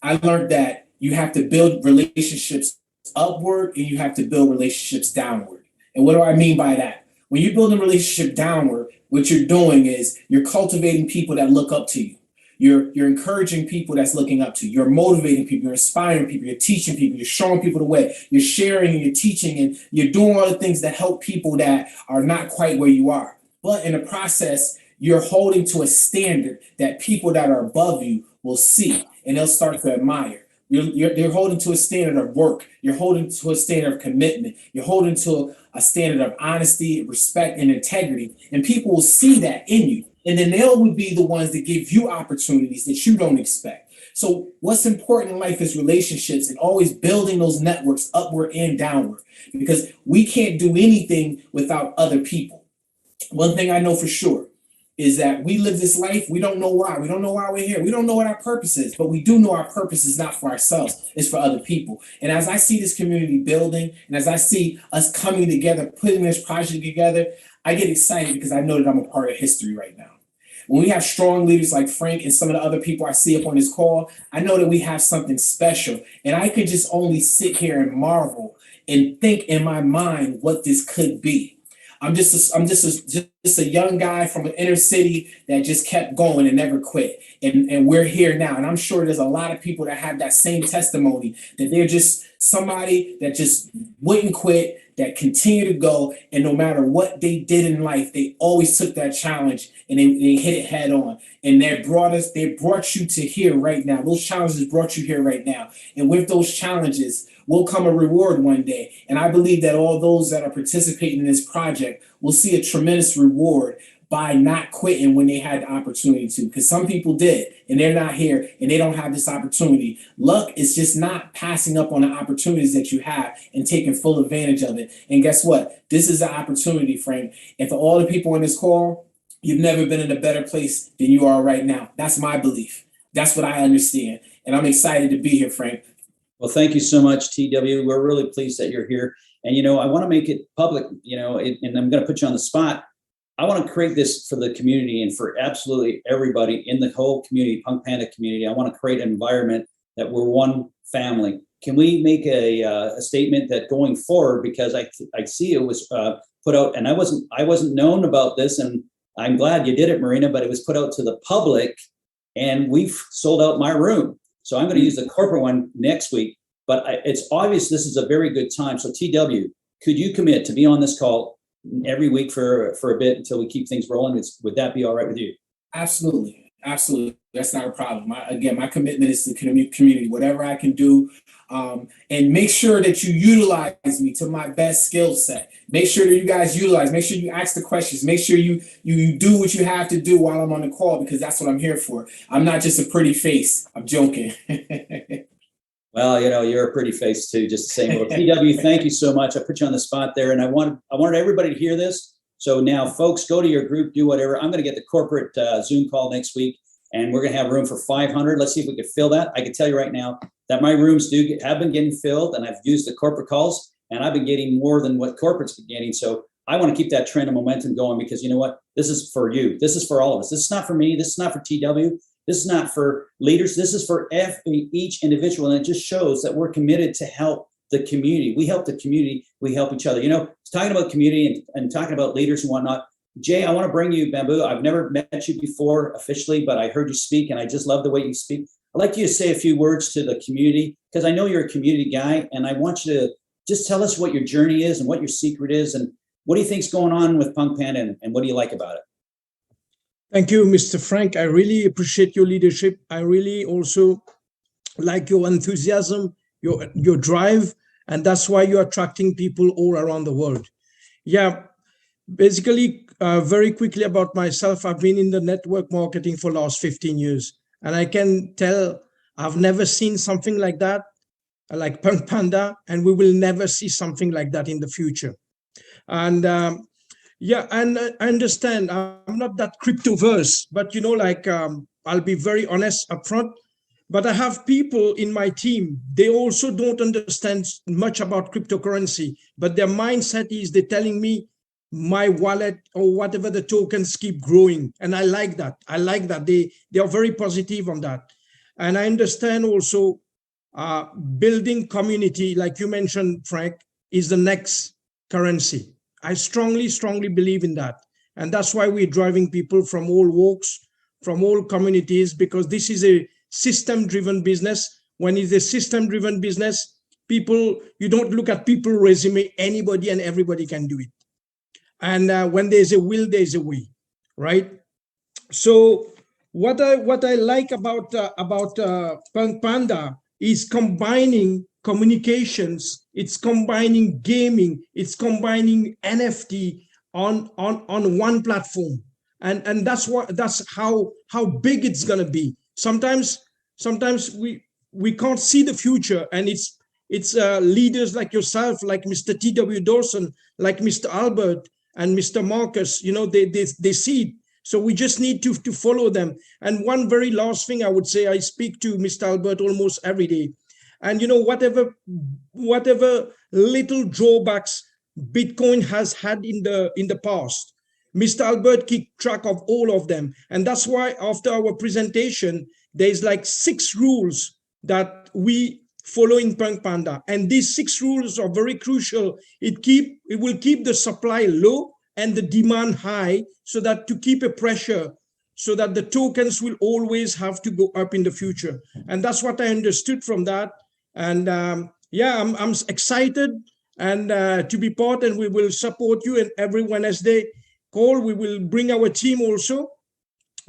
I learned that you have to build relationships upward and you have to build relationships downward. And what do I mean by that? When you build a relationship downward, what you're doing is you're cultivating people that look up to you. You're encouraging people that's looking up to you. You're motivating people, you're inspiring people, you're teaching people, you're showing people the way, you're sharing and you're teaching, and you're doing all the things that help people that are not quite where you are. But in the process, you're holding to a standard that people that are above you will see and they'll start to admire. You're holding to a standard of work. You're holding to a standard of commitment. You're holding to a standard of honesty, respect, and integrity. And people will see that in you. And then they'll be the ones that give you opportunities that you don't expect. So what's important in life is relationships and always building those networks upward and downward, because we can't do anything without other people. One thing I know for sure is that we live this life. We don't know why. We don't know why we're here. We don't know what our purpose is, but we do know our purpose is not for ourselves. It's for other people. And as I see this community building, and as I see us coming together, putting this project together, I get excited because I know that I'm a part of history right now. When we have strong leaders like Frank and some of the other people I see up on this call, I know that we have something special. And I could just only sit here and marvel and think in my mind what this could be. I'm just a young guy from an inner city that just kept going and never quit. And we're here now. And I'm sure there's a lot of people that have that same testimony, that they're just somebody that just wouldn't quit, that continue to go, and no matter what they did in life, they always took that challenge and they hit it head on. And they brought you to here right now. Those challenges brought you here right now. And with those challenges will come a reward one day. And I believe that all those that are participating in this project will see a tremendous reward by not quitting when they had the opportunity to, because some people did and they're not here and they don't have this opportunity. Luck is just not passing up on the opportunities that you have and taking full advantage of it. And guess what? This is an opportunity, Frank. And for all the people in this call, you've never been in a better place than you are right now. That's my belief. That's what I understand. And I'm excited to be here, Frank. Well, thank you so much, TW. We're really pleased that you're here. And, I want to make it public, and I'm going to put you on the spot. I want to create this for the community and for absolutely everybody in the whole community, PunkPanda community. I want to create an environment that we're one family. Can we make a statement that going forward, because I see it was put out, and I wasn't known about this, and I'm glad you did it, Marina, but it was put out to the public, and we've sold out my room. So I'm going to use the corporate one next week, but it's obvious this is a very good time. So TW, could you commit to be on this call every week for a bit until we keep things rolling? Would that be all right with you? Absolutely. Absolutely. That's not a problem. My commitment is to the community, whatever I can do. And make sure that you utilize me to my best skill set. Make sure that you guys utilize, make sure you ask the questions, make sure you do what you have to do while I'm on the call, because that's what I'm here for. I'm not just a pretty face. I'm joking. Well, you're a pretty face too, just the same. Well, TW, thank you so much. I put you on the spot there, and I wanted everybody to hear this. So now, folks, go to your group, do whatever. I'm going to get the corporate Zoom call next week, and we're going to have room for 500. Let's see if we can fill that. I can tell you right now that my rooms have been getting filled, and I've used the corporate calls, and I've been getting more than what corporate's been getting. So I want to keep that trend of momentum going, because you know what? This is for you. This is for all of us. This is not for me. This is not for TW. This is not for leaders. This is for each individual. And it just shows that we're committed to help the community. We help the community. We help each other. Talking about community and talking about leaders and whatnot. Jay, I want to bring you, Bamboo. I've never met you before officially, but I heard you speak, and I just love the way you speak. I'd like you to say a few words to the community, because I know you're a community guy, and I want you to just tell us what your journey is and what your secret is, and what do you think's going on with PunkPanda, and what do you like about it? Thank you, Mr. Frank. I really appreciate your leadership. I really also like your enthusiasm, your drive, and that's why you're attracting people all around the world. Yeah, basically, very quickly about myself, I've been in the network marketing for the last 15 years, and I can tell I've never seen something like that, like PunkPanda, and we will never see something like that in the future. And yeah, and I understand I'm not that cryptoverse, but I'll be very honest upfront. But I have people in my team, they also don't understand much about cryptocurrency, but their mindset is they're telling me my wallet or whatever the tokens keep growing. And I like that. I like that. They are very positive on that. And I understand also building community, like you mentioned, Frank, is the next currency. I strongly, strongly believe in that. And that's why we're driving people from all walks, from all communities, because this is a system-driven business. When it's a system-driven business, you don't look at people resume, anybody and everybody can do it. And when there's a will, there's a way, right? So what I like about PunkPanda is combining communications, it's combining gaming, it's combining NFT on one platform, and that's how big it's gonna be. Sometimes we can't see the future, and it's leaders like yourself, like Mr. T.W. Dawson, like Mr. Albert and Mr. Marcus. They see it. So we just need to follow them. And one very last thing I would say, I speak to Mr. Albert almost every day. And whatever little drawbacks Bitcoin has had in the past, Mr. Albert keeps track of all of them. And that's why after our presentation, there's like 6 rules that we follow in PunkPanda. And these 6 rules are very crucial. It will keep the supply low and the demand high, so that to keep a pressure, so that the tokens will always have to go up in the future. And that's what I understood from that. And yeah, I'm excited. and to be part, and we will support you. And every Wednesday call, we will bring our team also.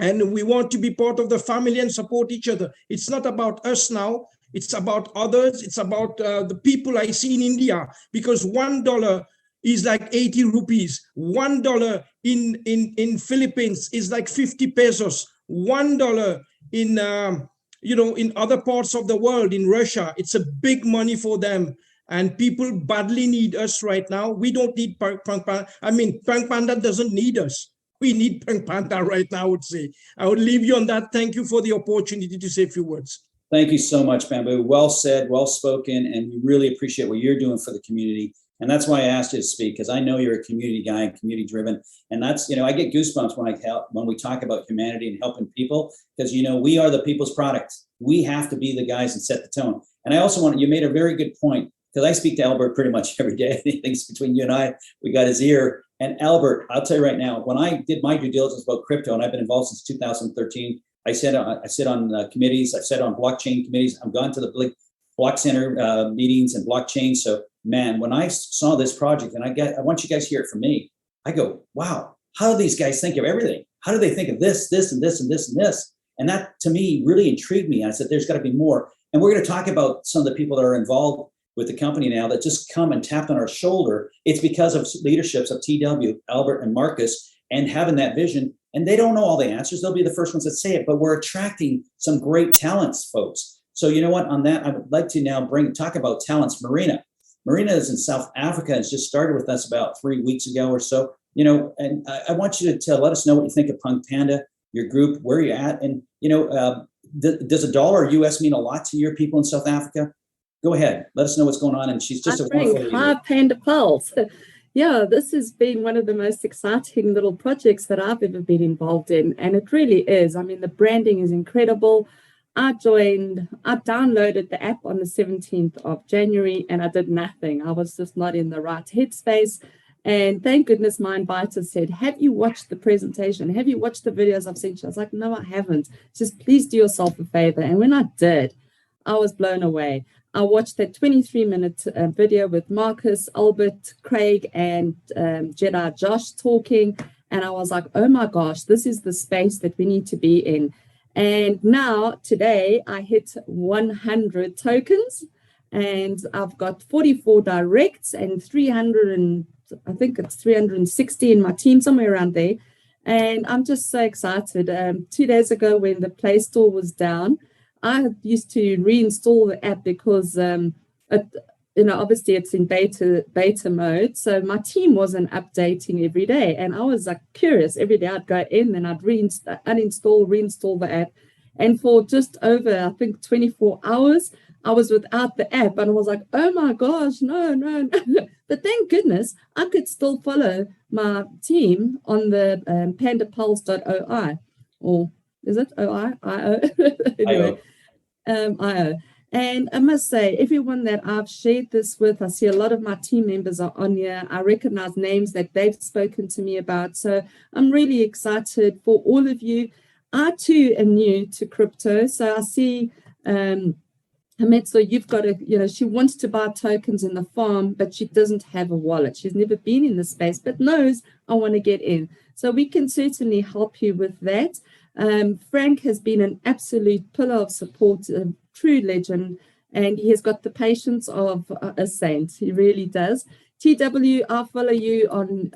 And we want to be part of the family and support each other. It's not about us now. It's about others. It's about the people I see in India, because $1 is like 80 rupees. $1 in Philippines is like 50 pesos. $1 in in other parts of the world, in Russia, it's a big money for them. And people badly need us right now. We don't need PunkPanda. I mean, PunkPanda doesn't need us. We need PunkPanda right now, I would say. I would leave you on that. Thank you for the opportunity to say a few words. Thank you so much, Bamboo. Well said, well spoken, and we really appreciate what you're doing for the community. And that's why I asked you to speak, because I know you're a community guy and community driven. And that's, I get goosebumps when we talk about humanity and helping people, because, we are the people's product. We have to be the guys and set the tone. And I also you made a very good point, because I speak to Albert pretty much every day. I think between you and I, we got his ear. And Albert, I'll tell you right now, when I did my due diligence about crypto, and I've been involved since 2013, I sit on committees, I've sat on blockchain committees, I've gone to the block center meetings and blockchain. So man, when I saw this project, and I want you guys to hear it from me, I go, wow, how do these guys think of everything? How do they think of this, this, and this, and this, and this? And that to me really intrigued me. And I said, there's got to be more. And we're going to talk about some of the people that are involved with the company now that just come and tapped on our shoulder. It's because of leaderships of TW, Albert and Marcus, and having that vision. And they don't know all the answers. They'll be the first ones that say it, but we're attracting some great talents, folks. So you know what, on that, I would like to now talk about talents. Marina is in South Africa, has just started with us about 3 weeks ago or so. And I want you to let us know what you think of PunkPanda, your group, where you're at. And, does $1 US mean a lot to your people in South Africa? Go ahead. Let us know what's going on. And she's just a wonderful leader. Hi, Panda Pals. Yeah, this has been one of the most exciting little projects that I've ever been involved in. And it really is. I mean, the branding is incredible. I downloaded the app on the 17th of January and I did nothing. I was just not in the right headspace. And thank goodness my inviter said, have you watched the presentation? Have you watched the videos I've sent you? I was like, no, I haven't. Just please do yourself a favor. And when I did, I was blown away. I watched that 23-minute video with Marcus, Albert, Craig, and Jedi Josh talking. And I was like, oh my gosh, this is the space that we need to be in. And now today I hit 100 tokens and I've got 44 directs and 360 in my team, somewhere around there. And I'm just so excited. 2 days ago when the Play Store was down, I used to reinstall the app because, obviously it's in beta mode. So my team wasn't updating every day. And I was like curious. Every day I'd go in and I'd uninstall, reinstall the app. And for just over, I think, 24 hours, I was without the app. And I was like, oh my gosh, no. But thank goodness I could still follow my team on the pandapulse.oi. Or is it OI? IO? Anyway. IO. And I must say, everyone that I've shared this with, I see a lot of my team members are on here. I recognize names that they've spoken to me about. So I'm really excited for all of you. I too am new to crypto. So I see Hametso, you've got she wants to buy tokens in the farm, but she doesn't have a wallet. She's never been in the space, but knows I want to get in. So we can certainly help you with that. Frank has been an absolute pillar of support, a true legend, and he has got the patience of a saint. He really does. TW, I'll follow you on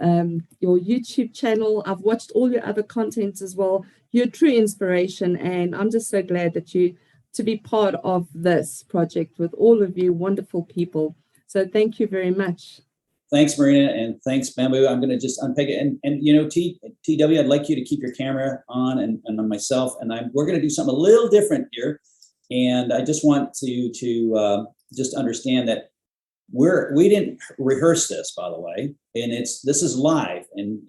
your YouTube channel. I've watched all your other content as well. You're a true inspiration, and I'm just so glad that to be part of this project with all of you wonderful people. So thank you very much. Thanks, Marina, and thanks, Bamboo. I'm going to just unpick it. And TW, I'd like you to keep your camera on and on myself. And we're going to do something a little different here. And I just want to just understand that we didn't rehearse this, by the way. And this is live. And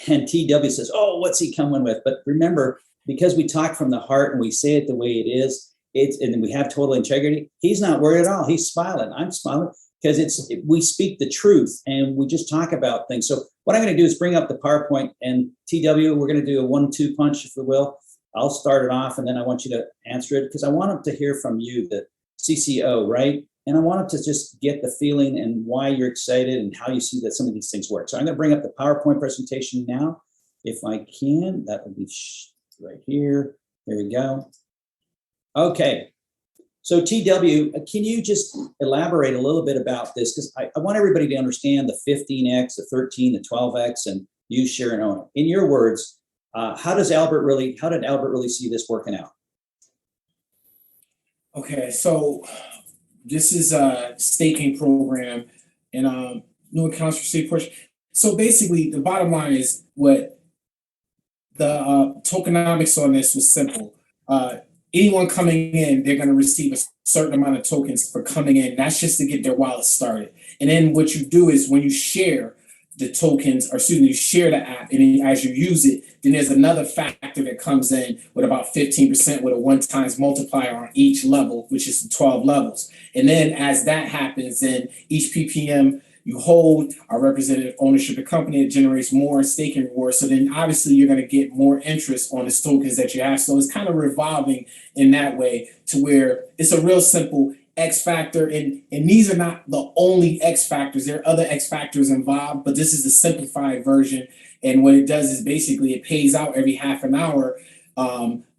TW says, oh, what's he coming with? But remember, because we talk from the heart and we say it the way it is, and we have total integrity, he's not worried at all. He's smiling. I'm smiling. Because we speak the truth and we just talk about things. So what I'm going to do is bring up the PowerPoint, and TW, we're going to do a 1-2 punch, if we will. I'll start it off and then I want you to answer it because I want them to hear from you, the CCO, right? and I wanted to just get the feeling and why you're excited and how you see that some of these things work. So I'm going to bring up the PowerPoint presentation now, if I can. That would be right here. There we go. Okay. So TW, can you just elaborate a little bit about this? Because I want everybody to understand the 15x, the 13, the 12x, and use, share, and own. In your words, how did Albert really see this working out? Okay, so this is a staking program and new accounts received push. So basically, the bottom line is what the tokenomics on this was simple. Anyone coming in, they're going to receive a certain amount of tokens for coming in. That's just to get their wallet started. And then what you do is when you share the tokens, or excuse me, you share the app, and then as you use it, then there's another factor that comes in with about 15% with a 1 times multiplier on each level, which is 12 levels. And then as that happens, then each PPM you hold our representative ownership of company, it generates more staking rewards. So then obviously you're going to get more interest on the tokens that you have. So it's kind of revolving in that way to where it's a real simple X factor. And these are not the only X factors. There are other X factors involved, but this is the simplified version. And what it does is basically it pays out every half an hour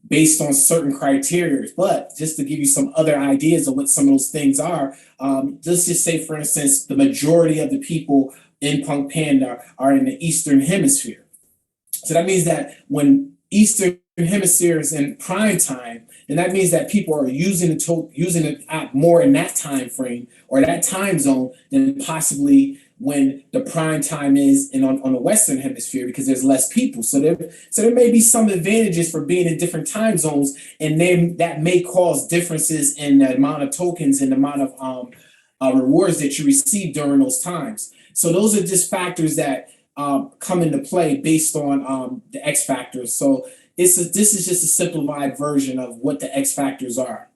based on certain criteria. But just to give you some other ideas of what some of those things are, let's just say, for instance, the majority of the people in PunkPanda are in the Eastern Hemisphere. So that means that when Eastern Hemisphere is in prime time, then that means that people are using the app more in that time frame or that time zone than possibly when the prime time is on the Western Hemisphere, because there's less people. So there may be some advantages for being in different time zones, and then that may cause differences in the amount of tokens and the amount of rewards that you receive during those times. So those are just factors that come into play based on the X factors. So this is just a simplified version of what the X factors are.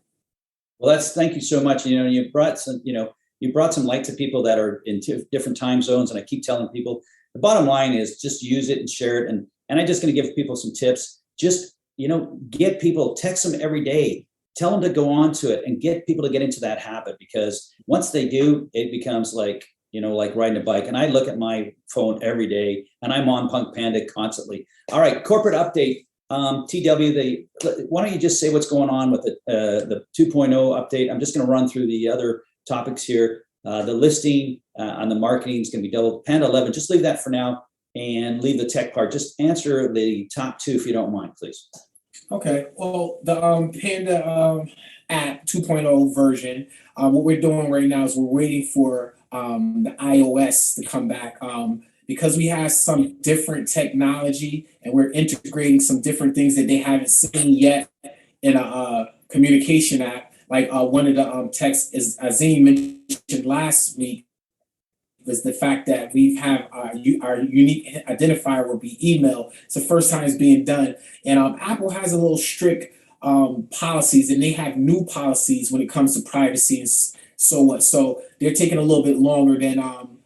Well, thank you so much. You brought some light to people that are in different time zones. And I keep telling people, the bottom line is just use it and share it. And I'm just going to give people some tips. Just, get people, text them every day, tell them to go on to it and get people to get into that habit, because once they do, it becomes like riding a bike. And I look at my phone every day and I'm on PunkPanda constantly. All right, corporate update. TW, why don't you just say what's going on with the 2.0 update? I'm just going to run through the other topics here. The listing on the marketing is going to be doubled. Panda 11, just leave that for now and leave the tech part. Just answer the top 2 if you don't mind, please. Okay, well, the Panda app 2.0 version, what we're doing right now is we're waiting for the iOS to come back. Because we have some different technology and we're integrating some different things that they haven't seen yet in a communication app. Like one of the texts, as Azim mentioned last week, was the fact that we have our unique identifier will be email. It's the first time it's being done. And Apple has a little strict policies, and they have new policies when it comes to privacy and so on. So they're taking a little bit longer than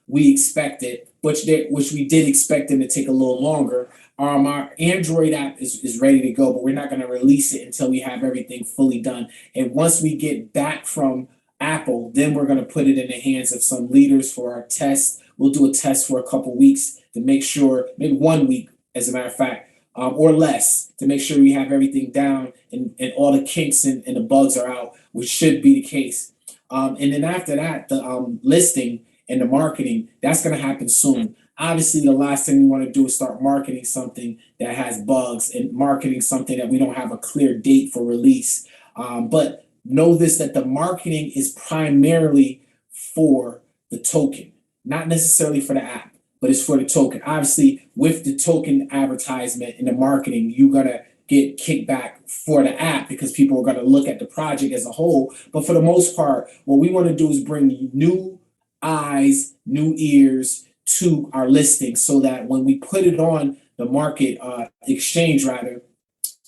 we expected, which we did expect them to take a little longer. Our Android app is ready to go, but we're not going to release it until we have everything fully done. And once we get back from Apple, then we're going to put it in the hands of some leaders for our test. We'll do a test for a couple weeks to make sure, maybe 1 week, as a matter of fact, or less, to make sure we have everything down and all the kinks and the bugs are out, which should be the case. And then after that, the listing and the marketing, that's going to happen soon. Obviously, the last thing we want to do is start marketing something that has bugs and marketing something that we don't have a clear date for release. But know this, that the marketing is primarily for the token, not necessarily for the app, but it's for the token. Obviously, with the token advertisement and the marketing, you're going to get kickback for the app because people are going to look at the project as a whole. But for the most part, what we want to do is bring new eyes, new ears to our listing, so that when we put it on the market exchange, rather,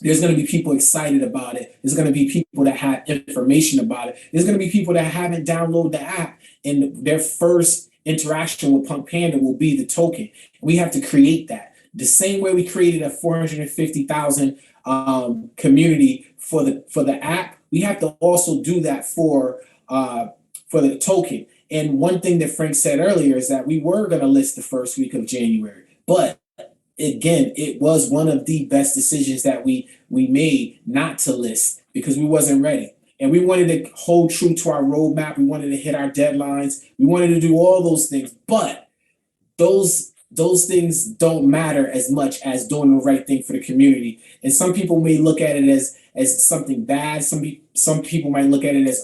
there's going to be people excited about it. There's going to be people that have information about it. There's going to be people that haven't downloaded the app, and their first interaction with PunkPanda will be the token. We have to create that. The same way we created a 450,000 community for the app, we have to also do that for for the token. And one thing that Frank said earlier is that we were going to list the first week of January, but again, it was one of the best decisions that we made not to list because we wasn't ready. And we wanted to hold true to our roadmap. We wanted to hit our deadlines. We wanted to do all those things, but those things don't matter as much as doing the right thing for the community. And some people may look at it as something bad. Some people might look at it as,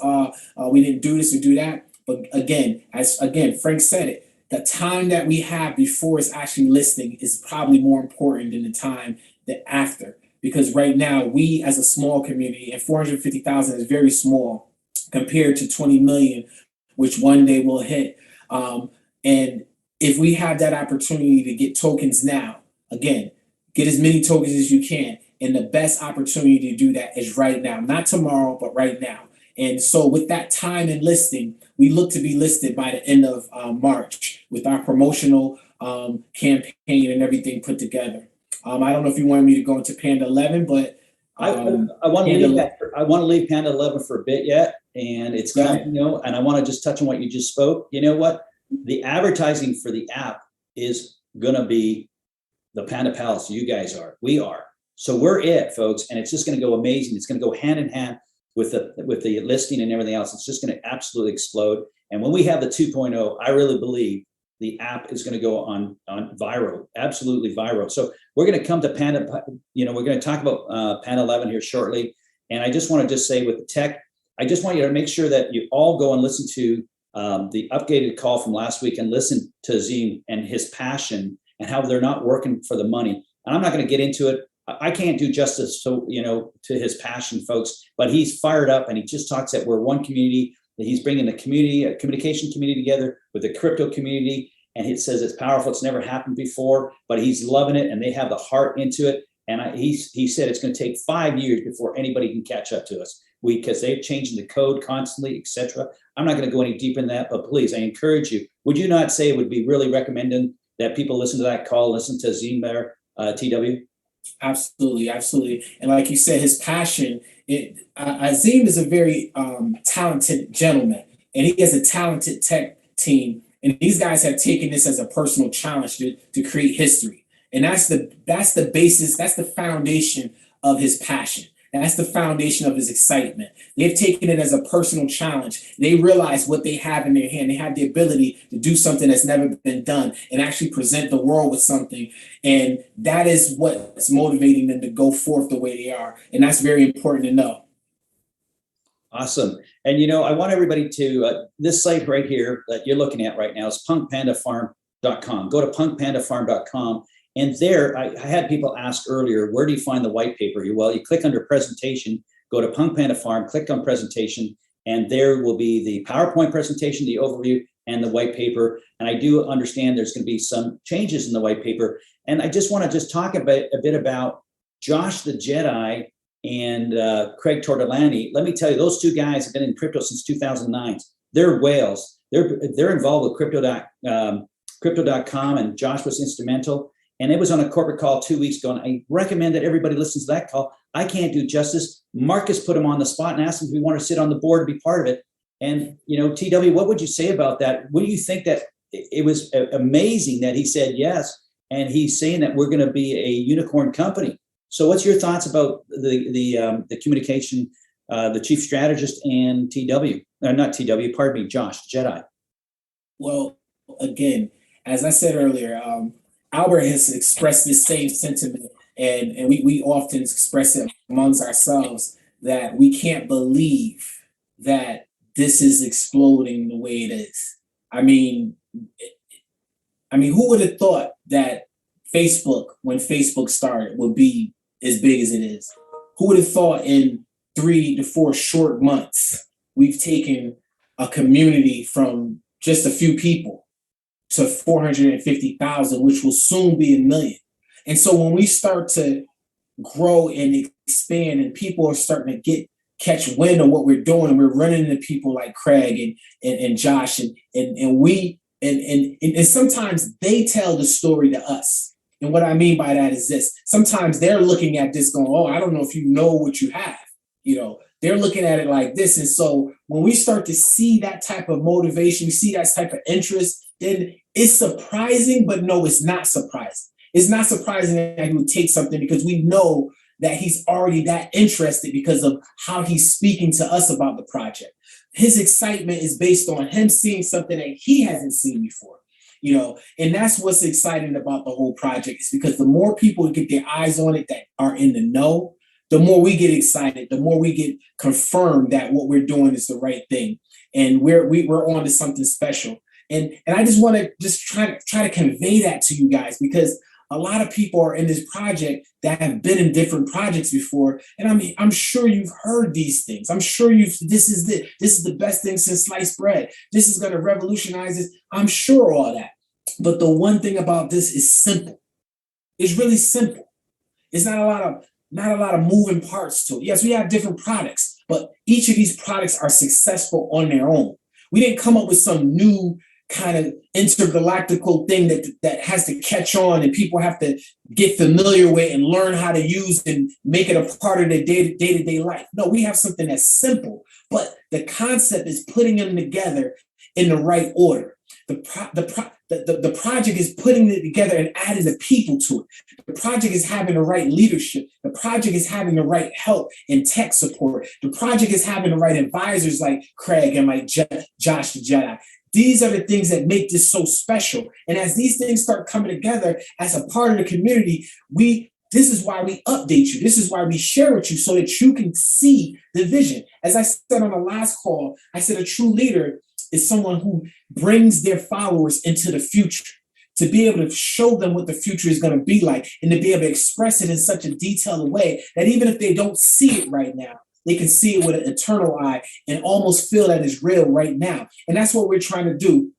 we didn't do this or do that. But again, Frank said it, the time that we have before it's actually listing is probably more important than the time that after. Because right now, we as a small community, and 450,000 is very small compared to 20 million, which one day will hit. And if we have that opportunity to get tokens now, again, get as many tokens as you can. And the best opportunity to do that is right now, not tomorrow, but right now. And so with that time and listing, we look to be listed by the end of March with our promotional campaign and everything put together. I don't know if you wanted me to go into Panda 11, but I want to leave that. I want to leave Panda 11 for a bit yet, and it's coming, and I want to just touch on what you just spoke. You know what? The advertising for the app is going to be the Panda Palace. You guys are. We are. So we're it, folks, and it's just going to go amazing. It's going to go hand in hand with the listing and everything else. It's just going to absolutely explode. And when we have the 2.0, I really believe the app is going to go on viral, absolutely viral. So we're going to come to Panda, we're going to talk about Panda 11 here shortly. And I just want to say with the tech, I just want you to make sure that you all go and listen to the updated call from last week and listen to Azim and his passion and how they're not working for the money. And I'm not going to get into it. I can't do justice to his passion, folks, but he's fired up and he just talks that we're one community, that he's bringing the community, a communication community together with the crypto community. And he says it's powerful. It's never happened before, but he's loving it and they have the heart into it. And he said it's going to take 5 years before anybody can catch up to us because they're changing the code constantly, etc. I'm not going to go any deeper in that, but please, I encourage you. Would you not say it would be really recommending that people listen to that call, listen to Azim there, TW? Absolutely, absolutely. And like you said, his passion, Azim is a very talented gentleman, and he has a talented tech team. And these guys have taken this as a personal challenge to create history. And that's the basis, that's the foundation of his passion. That's the foundation of his excitement. They've taken it as a personal challenge. They realize what they have in their hand. They have the ability to do something that's never been done and actually present the world with something. And that is what's motivating them to go forth the way they are. And that's very important to know. Awesome. And, I want everybody to, this site right here that you're looking at right now is PunkPandaFarm.com. Go to PunkPandaFarm.com. And there, I had people ask earlier, where do you find the white paper? Well, you click under presentation, go to PunkPanda Farm, click on presentation, and there will be the PowerPoint presentation, the overview, and the white paper. And I do understand there's going to be some changes in the white paper. And I just want to talk a bit about Josh the Jedi and Craig Tortolani. Let me tell you, those two guys have been in crypto since 2009. They're whales. They're involved with crypto.com, and Josh was instrumental. And it was on a corporate call 2 weeks ago. And I recommend that everybody listens to that call. I can't do justice. Marcus put him on the spot and asked him if he wanted to sit on the board and be part of it. And, TW, what would you say about that? What do you think that it was amazing that he said yes? And he's saying that we're going to be a unicorn company. So what's your thoughts about the communication, the chief strategist and Josh Jedi? Well, again, as I said earlier, Albert has expressed this same sentiment, and we often express it amongst ourselves that we can't believe that this is exploding the way it is. I mean, who would have thought that Facebook, when Facebook started, would be as big as it is? Who would have thought in 3 to 4 short months, we've taken a community from just a few people to 450,000, which will soon be 1 million. And so when we start to grow and expand and people are starting to catch wind of what we're doing, and we're running into people like Craig and Josh and sometimes they tell the story to us. And what I mean by that is this: sometimes they're looking at this going, oh, I don't know if you know what you have. they're looking at it like this. And so when we start to see that type of motivation, we see that type of interest, then it's surprising, but no, it's not surprising. It's not surprising that he would take something because we know that he's already that interested because of how he's speaking to us about the project. His excitement is based on him seeing something that he hasn't seen before, you know, and that's what's exciting about the whole project is because the more people get their eyes on it that are in the know, the more we get excited, the more we get confirmed that what we're doing is the right thing. And we're on to something special. And I just want to try to convey that to you guys because a lot of people are in this project that have been in different projects before. And I mean, I'm sure you've heard these things. I'm sure this is the best thing since sliced bread. This is going to revolutionize this. I'm sure all that. But the one thing about this is simple. It's really simple. It's not a lot of moving parts to it. Yes, we have different products, but each of these products are successful on their own. We didn't come up with some new kind of intergalactical thing that has to catch on and people have to get familiar with and learn how to use and make it a part of their day-to-day life. No, we have something that's simple, but the concept is putting them together in the right order. The project is putting it together and adding the people to it. The project is having the right leadership. The project is having the right help and tech support. The project is having the right advisors like Craig and like Josh the Jedi. These are the things that make this so special. And as these things start coming together as a part of the community, this is why we update you. This is why we share with you so that you can see the vision. As I said on the last call, I said a true leader is someone who brings their followers into the future, to be able to show them what the future is going to be like and to be able to express it in such a detailed way that even if they don't see it right now, they can see it with an eternal eye and almost feel that it's real right now. And that's what we're trying to do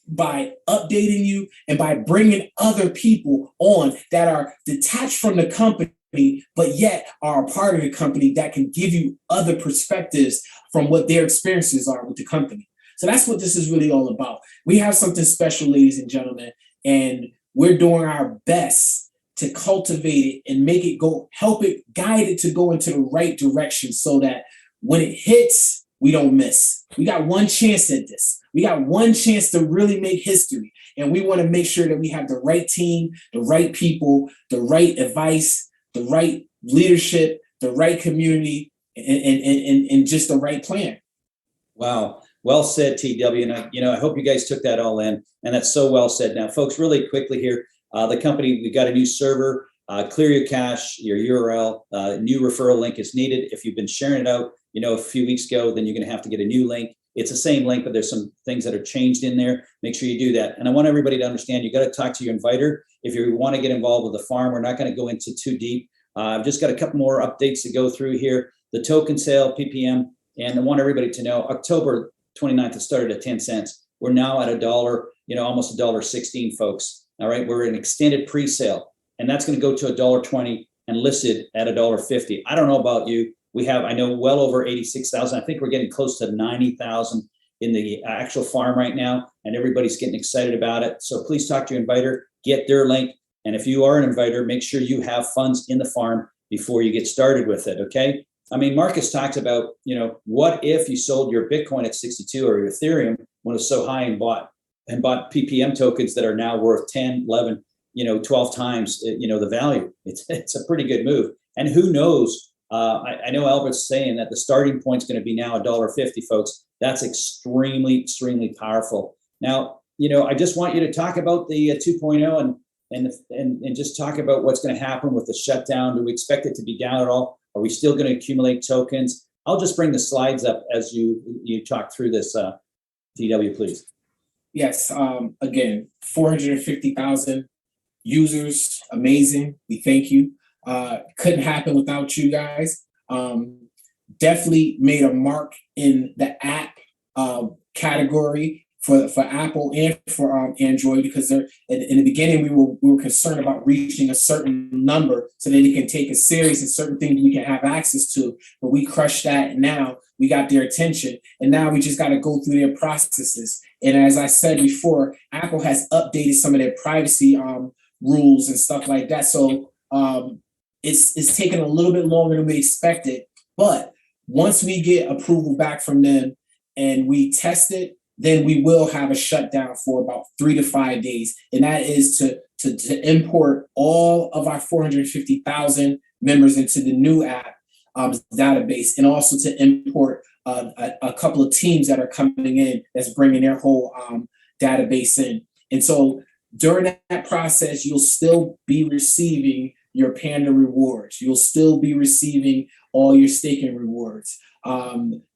by updating you and by bringing other people on that are detached from the company, but yet are a part of the company that can give you other perspectives from what their experiences are with the company. So that's what this is really all about. We have something special, ladies and gentlemen, and we're doing our best to cultivate it and make it go, help it, guide it to go into the right direction so that when it hits, we don't miss. We got one chance at this. We got one chance to really make history. And we want to make sure that we have the right team, the right people, the right advice, the right leadership, the right community, and just the right plan. Wow. Well said, TW. And I hope you guys took that all in. And that's so well said. Now, folks, really quickly here, the company, we got a new server, clear your cache, your URL, new referral link is needed. If you've been sharing it out, a few weeks ago, then you're going to have to get a new link. It's the same link, but there's some things that are changed in there. Make sure you do that. And I want everybody to understand, you got to talk to your inviter. If you want to get involved with the farm, we're not going to go into too deep. I've just got a couple more updates to go through here. The token sale, PPM, and I want everybody to know, October 29th, it started at 10 cents. We're now at $1, almost $1.16, folks. All right, we're in extended pre-sale, and that's going to go to $1.20 and listed at $1.50. I don't know about you. We have, I know, well over 86,000. I think we're getting close to 90,000 in the actual farm right now, and everybody's getting excited about it. So please talk to your inviter, get their link, and if you are an inviter, make sure you have funds in the farm before you get started with it, okay? I mean, Marcus talks about, what if you sold your Bitcoin at 62 or your Ethereum when it was so high and bought PPM tokens that are now worth 10, 11, 12 times, the value. It's a pretty good move. And who knows? I know Albert's saying that the starting point is going to be now $1.50, folks. That's extremely, extremely powerful. Now, I just want you to talk about the 2.0 and just talk about what's going to happen with the shutdown. Do we expect it to be down at all? Are we still going to accumulate tokens? I'll just bring the slides up as you talk through this, TW, please. Yes, again, 450,000 users, amazing. We thank you. Couldn't happen without you guys. Definitely made a mark in the app category for Apple and for Android, because in the beginning we were concerned about reaching a certain number so that it can take us serious and certain things we can have access to. But we crushed that, and now we got their attention, and now we just got to go through their processes. And as I said before, Apple has updated some of their privacy rules and stuff like that. So it's taken a little bit longer than we expected, but once we get approval back from them and we test it, then we will have a shutdown for about 3 to 5 days. And that is to import all of our 450,000 members into the new app database, and also to import a couple of teams that are coming in that's bringing their whole database in. And so during that process, you'll still be receiving your Panda rewards. You'll still be receiving all your staking rewards.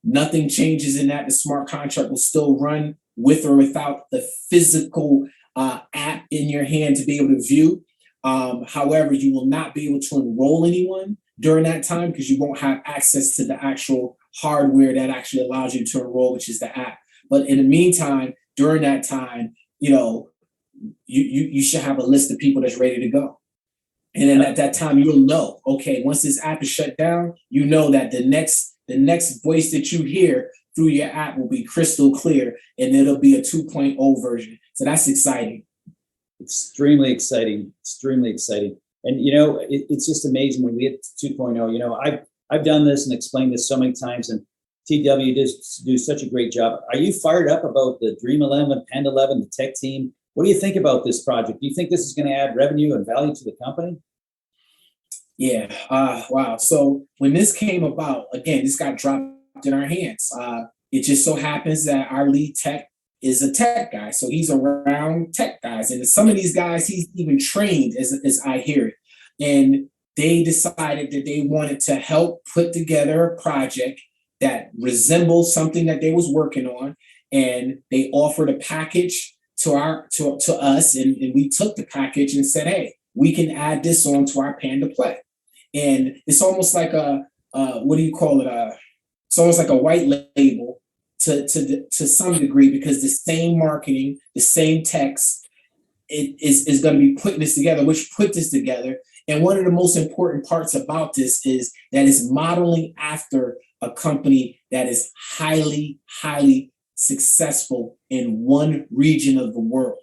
Nothing changes in that. The smart contract will still run with or without the physical app in your hand to be able to view. However, you will not be able to enroll anyone during that time because you won't have access to the actual hardware that actually allows you to enroll, which is the app. But in the meantime, during that time, you should have a list of people that's ready to go. And then at that time, you'll know, okay, once this app is shut down, you know that the next voice that you hear through your app will be crystal clear, and it'll be a 2.0 version. So that's exciting. Extremely exciting, extremely exciting. And, it's just amazing when we get to 2.0. I've done this and explained this so many times, and TW does do such a great job. Are you fired up about the Dream 11, Panda 11, the tech team? What do you think about this project? Do you think this is going to add revenue and value to the company? Yeah. Wow. So when this came about, again, this got dropped in our hands. It just so happens that our lead tech is a tech guy. So he's around tech guys. And some of these guys, he's even trained as I hear it. And they decided that they wanted to help put together a project that resembled something that they was working on. And they offered a package to us, and we took the package and said, hey, we can add this on to our Panda Play. And it's almost like what do you call it? It's almost like a white label to some degree, because the same marketing, the same text is going to be putting this together, which put this together. And one of the most important parts about this is that it's modeling after a company that is highly, highly successful in one region of the world.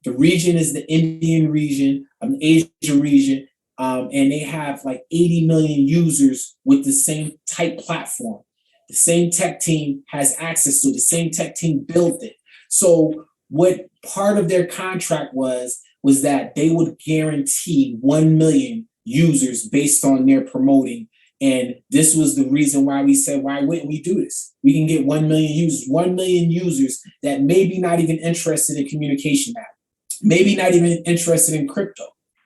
The region is the Indian region, Asia region, and they have like 80 million users with the same type platform. The same tech team has access to it. The same tech team built it. So what part of their contract was that they would guarantee 1 million users based on their promoting. And this was the reason why we said, why wouldn't we do this? We can get 1 million users that maybe not even interested in communication app, maybe not even interested in crypto,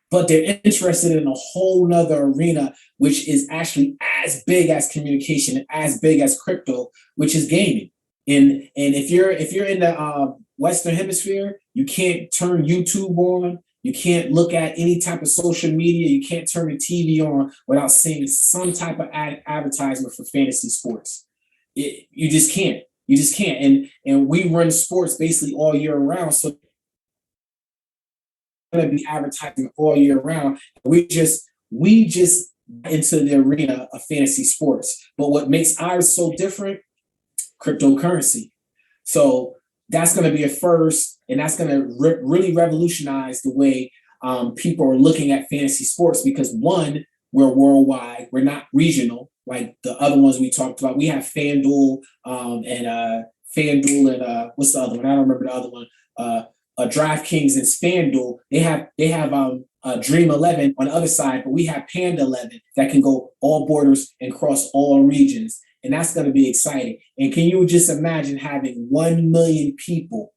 but they're interested in a whole nother arena, which is actually as big as communication and as big as crypto, which is gaming. And if you're in the Western Hemisphere, you can't turn YouTube on. You can't look at any type of social media. You can't turn the TV on without seeing some type of advertisement for fantasy sports. You just can't. You just can't. And we run sports basically all year round. So going to be advertising all year round. We just into the arena of fantasy sports. But what makes ours so different? Cryptocurrency. So that's going to be a first, and that's going to really revolutionize the way people are looking at fantasy sports, because one, we're worldwide, we're not regional like the other ones we talked about. We have FanDuel and what's the other one? I don't remember the other one. DraftKings and FanDuel. They have Dream 11 on the other side, but we have Panda 11 that can go all borders and cross all regions. And that's going to be exciting. And can you just imagine having 1 million people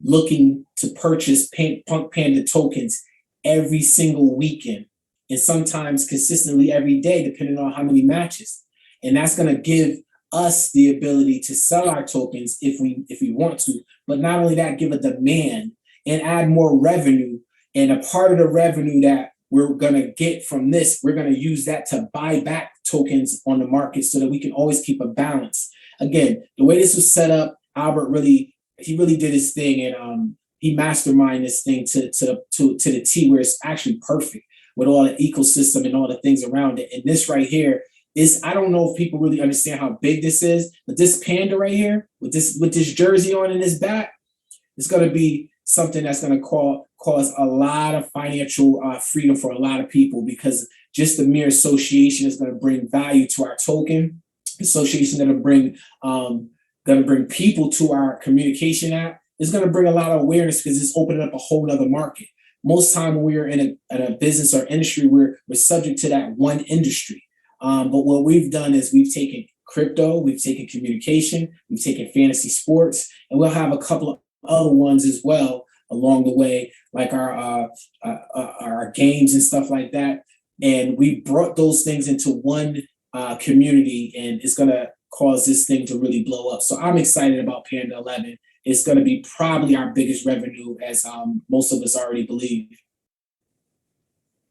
looking to purchase PunkPanda tokens every single weekend, and sometimes consistently every day, depending on how many matches. And that's going to give us the ability to sell our tokens if we want to, but not only that, give a demand and add more revenue. And a part of the revenue that we're going to get from this, we're going to use that to buy back tokens on the market so that we can always keep a balance. Again, the way this was set up, Albert really did his thing, and he masterminded this thing to the T, where it's actually perfect with all the ecosystem and all the things around it. And this right here is, I don't know if people really understand how big this is, but this panda right here with this jersey on in his back, it's going to be something that's going to cause a lot of financial freedom for a lot of people, because just the mere association is going to bring value to our token. association that'll bring people to our communication app. It's going to bring a lot of awareness because it's opening up a whole nother market. Most time when we are in a business or industry, we're subject to that one industry. But what we've done is we've taken crypto, we've taken communication, we've taken fantasy sports, and we'll have a couple of other ones as well along the way, like our games and stuff like that. And we brought those things into one community, and it's going to cause this thing to really blow up. So I'm excited about Panda 11. It's going to be probably our biggest revenue, as most of us already believe.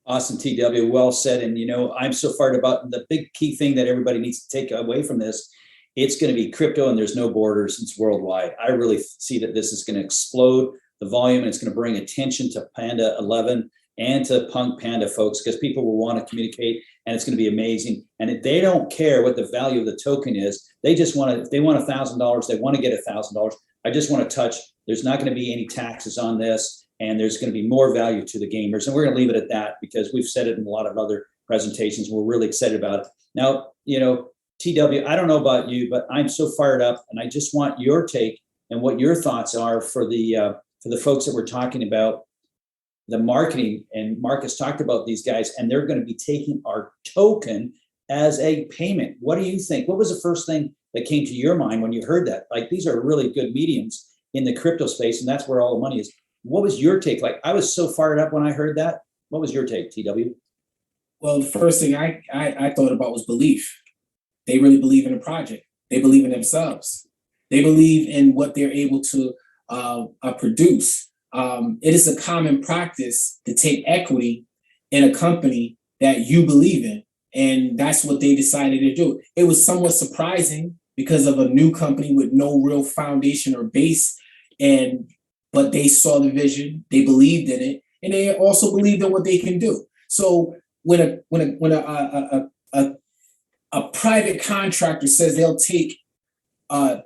Awesome, TW. Well said. And, you know, I'm so fired about the big key thing that everybody needs to take away from this. It's going to be crypto, and there's no borders. It's worldwide. I really see that this is going to explode the volume, and it's going to bring attention to Panda 11 and to PunkPanda, folks, because people will want to communicate, and it's going to be amazing. And if they don't care what the value of the token is, they just want to, if they want $1,000, they want to get $1,000. I just want to touch, there's not going to be any taxes on this, and there's going to be more value to the gamers. And we're going to leave it at that because we've said it in a lot of other presentations. We're really excited about it. Now, you know, TW, I don't know about you, but I'm so fired up, and I just want your take and what your thoughts are for the folks that we're talking about, the marketing. And Marcus talked about these guys, and they're going to be taking our token as a payment. What do you think? What was the first thing that came to your mind when you heard that? Like, these are really good mediums in the crypto space, and that's where all the money is. What was your take? Like, I was so fired up when I heard that. What was your take, TW? Well, the first thing I thought about was belief. They really believe in the project. They believe in themselves. They believe in what they're able to produce. It is a common practice to take equity in a company that you believe in. And that's what they decided to do. It was somewhat surprising because of a new company with no real foundation or base. But they saw the vision, they believed in it, and they also believed in what they can do. So when a private contractor says they'll take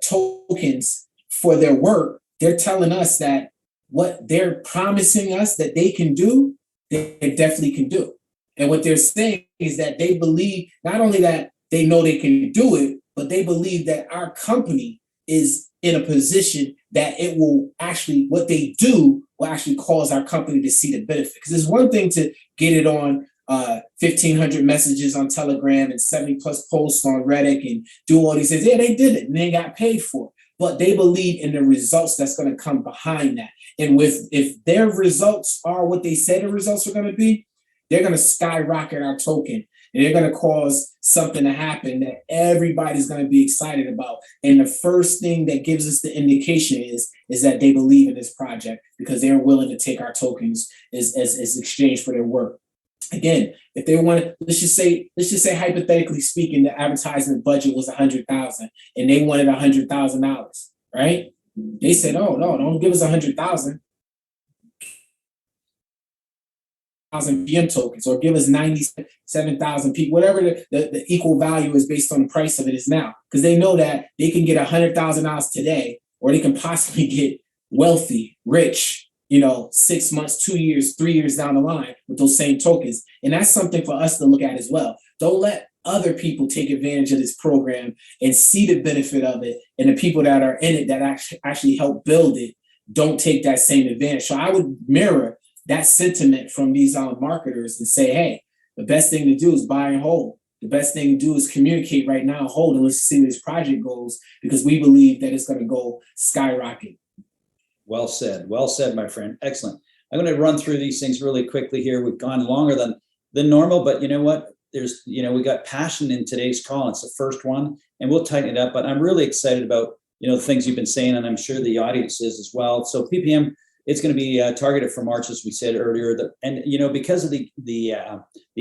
tokens for their work, they're telling us that what they're promising us that they can do, they definitely can do. And what they're saying is that they believe not only that they know they can do it, but they believe that our company is in a position that it will actually, what they do will actually cause our company to see the benefit. Because it's one thing to get it on 1,500 messages on Telegram and 70 plus posts on Reddit and do all these things. Yeah, they did it and they got paid for it. But they believe in the results that's going to come behind that. And if their results are what they say the results are going to be, they're going to skyrocket our token. And they're going to cause something to happen that everybody's going to be excited about. And the first thing that gives us the indication is that they believe in this project because they're willing to take our tokens as exchange for their work. Again, if they want, let's just say hypothetically speaking, the advertisement budget was $100,000 and they wanted $100,000, right? They said, "Oh no, don't give us $100,000. VM tokens, or give us 97,000 people, whatever the equal value is based on the price of it is now," because they know that they can get $100,000 today, or they can possibly get wealthy, rich, 6 months, 2 years, 3 years down the line with those same tokens. And that's something for us to look at as well. Don't let other people take advantage of this program and see the benefit of it, and the people that are in it that actually help build it don't take that same advantage. So I would mirror that sentiment from these marketers and say, hey, the best thing to do is buy and hold. The best thing to do is communicate right now, hold, and let's see where this project goes, because we believe that it's going to go skyrocket. Well said, my friend. Excellent. I'm going to run through these things really quickly here. We've gone longer than normal, but you know what? We got passion in today's call. It's the first one, and we'll tighten it up. But I'm really excited about, the things you've been saying, and I'm sure the audience is as well. So PPM, it's going to be targeted for March, as we said earlier. Because of the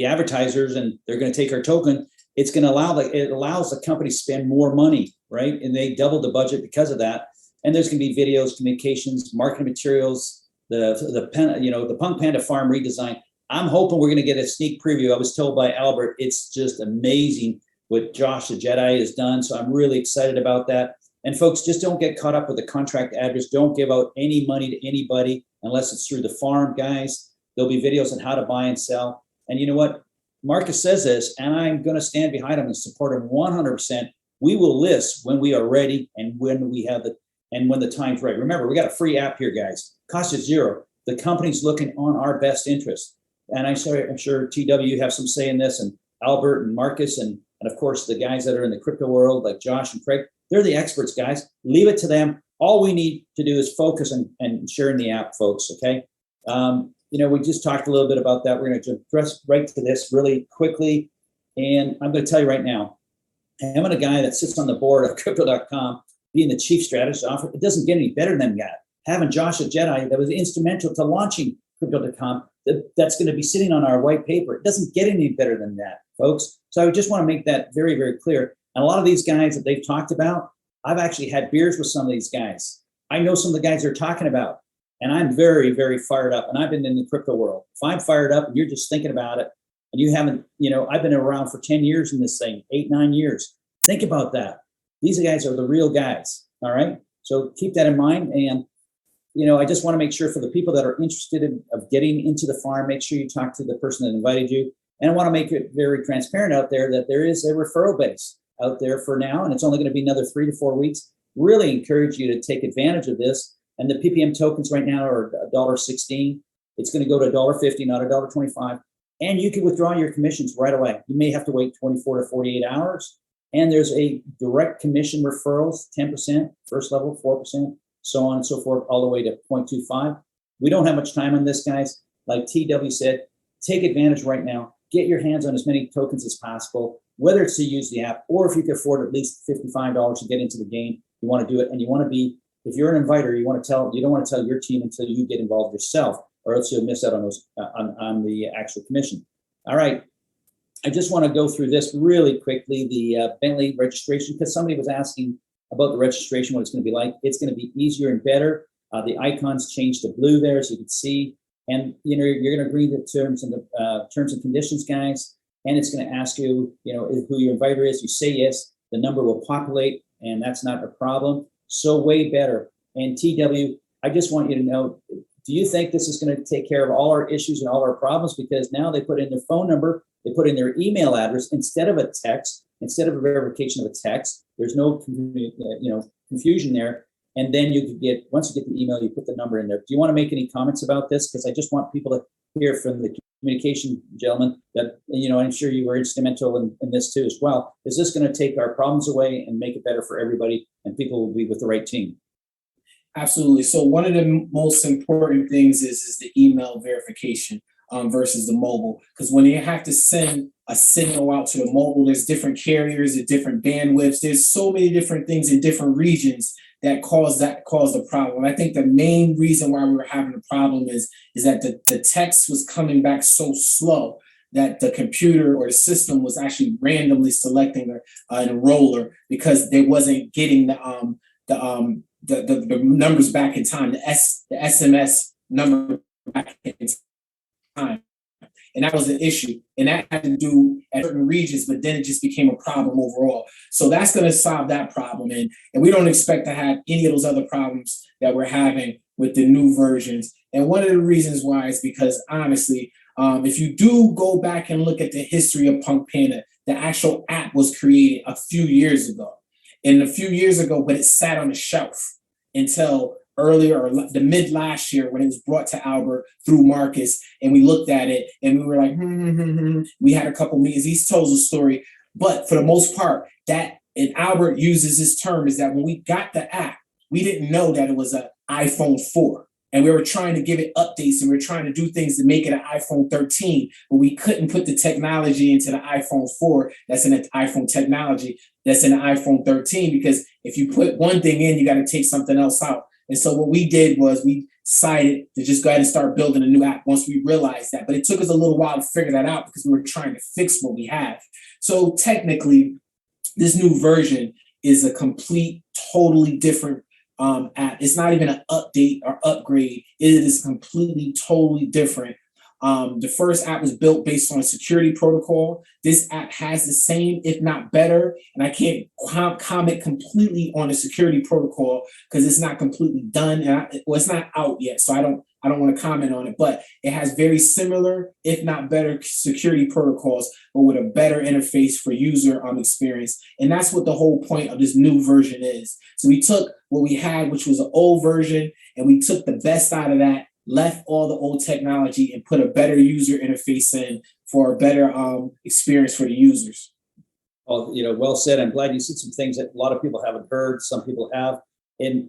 advertisers, and they're going to take our token, it's going to allows the company to spend more money, right? And they doubled the budget because of that. And there's going to be videos, communications, marketing materials, the PunkPanda farm redesign. I'm hoping we're going to get a sneak preview. I was told by Albert, it's just amazing what Josh the Jedi has done. So I'm really excited about that. And folks, just don't get caught up with the contract address. Don't give out any money to anybody unless it's through the farm, guys. There'll be videos on how to buy and sell. And you know what? Marcus says this, and I'm going to stand behind him and support him 100%. We will list when we are ready and when we have when the time's right. Remember, we got a free app here, guys. Cost is zero. The company's looking on our best interest. And I'm sure TW, you have some say in this, and Albert and Marcus, and of course the guys that are in the crypto world, like Josh and Craig. They're the experts, guys. Leave it to them. All we need to do is focus on sharing the app, folks. Okay. We just talked a little bit about that. We're going to address right to this really quickly. And I'm going to tell you right now, I'm a guy that sits on the board of crypto.com, being the chief strategist officer. It doesn't get any better than that. Having Josh, a Jedi, that was instrumental to launching crypto.com, that's going to be sitting on our white paper. It doesn't get any better than that, folks. So I just want to make that very, very clear. And a lot of these guys that they've talked about, I've actually had beers with some of these guys. I know some of the guys they're talking about, and I'm very, very fired up. And I've been in the crypto world. If I'm fired up and you're just thinking about it, and you haven't, I've been around for 10 years in this thing, 8, 9 years. Think about that. These guys are the real guys. All right. So keep that in mind. And, I just want to make sure for the people that are interested of getting into the farm, make sure you talk to the person that invited you. And I want to make it very transparent out there that there is a referral base out there for now, and it's only going to be another 3 to 4 weeks. Really encourage you to take advantage of this. And the PPM tokens right now are $1.16. It's going to go to $1.50, not $1.25. And you can withdraw your commissions right away. You may have to wait 24 to 48 hours. And there's a direct commission referrals, 10%, first level, 4%, so on and so forth, all the way to 0.25. We don't have much time on this, guys. Like TW said, take advantage right now. Get your hands on as many tokens as possible, whether it's to use the app or if you can afford at least $55 to get into the game, you want to do it. And you want to be, if you're an inviter, you don't want to tell your team until you get involved yourself, or else you'll miss out on those on the actual commission. All right. I just want to go through this really quickly, the Bentley registration, because somebody was asking about the registration, what it's going to be like. It's going to be easier and better. The icons change to blue there, so you can see. And you're going to agree to terms and conditions, guys. And it's going to ask you, who your inviter is. You say yes, the number will populate, and that's not a problem. So way better. And TW, I just want you to know, do you think this is going to take care of all our issues and all our problems? Because now they put in their phone number, they put in their email address instead of a text, instead of a verification of a text. There's no confusion there. And then you could get, once you get the email, you put the number in there. Do you want to make any comments about this? Because I just want people to hear from the communication gentleman that, I'm sure you were instrumental in this too as well. Is this going to take our problems away and make it better for everybody, and people will be with the right team? Absolutely. So one of the most important things is the email verification versus the mobile. Because when you have to send a signal out to the mobile, there's different carriers at different bandwidths. There's so many different things in different regions that cause the problem. I think the main reason why we were having a problem is that the text was coming back so slow that the computer or the system was actually randomly selecting an enroller because they wasn't getting the numbers back in time, the SMS number back in time. And that was an issue. And that had to do at certain regions, but then it just became a problem overall. So that's going to solve that problem. And we don't expect to have any of those other problems that we're having with the new versions. And one of the reasons why is because, honestly, if you do go back and look at the history of PunkPanda, the actual app was created a few years ago. And a few years ago, but it sat on the shelf until earlier or the mid last year when it was brought to Albert through Marcus, and we looked at it and we were like, we had a couple meetings. He tells a story, but for the most part, that, and Albert uses this term, is that when we got the app, we didn't know that it was an iPhone 4. And we were trying to give it updates, and we were trying to do things to make it an iPhone 13, but we couldn't put the technology into the iPhone 4 that's in the iPhone technology that's in the iPhone 13, because if you put one thing in, you got to take something else out. And so what we did was we decided to just go ahead and start building a new app once we realized that. But it took us a little while to figure that out because we were trying to fix what we have. So technically, this new version is a complete, totally different app. It's not even an update or upgrade. It is completely, totally different The first app was built based on a security protocol. This app has the same, if not better, and I can't comment completely on the security protocol because it's not completely done. And it's not out yet, so I don't want to comment on it, but it has very similar, if not better, security protocols, but with a better interface for user experience. And that's what the whole point of this new version is. So we took what we had, which was an old version, and we took the best out of that, left all the old technology, and put a better user interface in for a better experience for the users. Oh, well said. I'm glad you said some things that a lot of people haven't heard. Some people have, and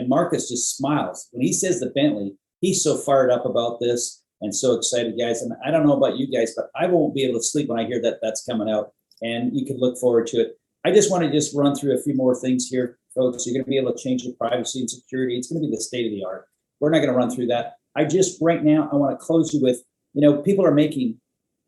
Marcus just smiles when he says the Bentley. He's so fired up about this and so excited, guys. And I don't know about you guys, but I won't be able to sleep when I hear that that's coming out. And you can look forward to it. I just want to run through a few more things here, folks. You're going to be able to change your privacy and security. It's going to be the state of the art. We're not going to run through that. Right now, I want to close you with, people are making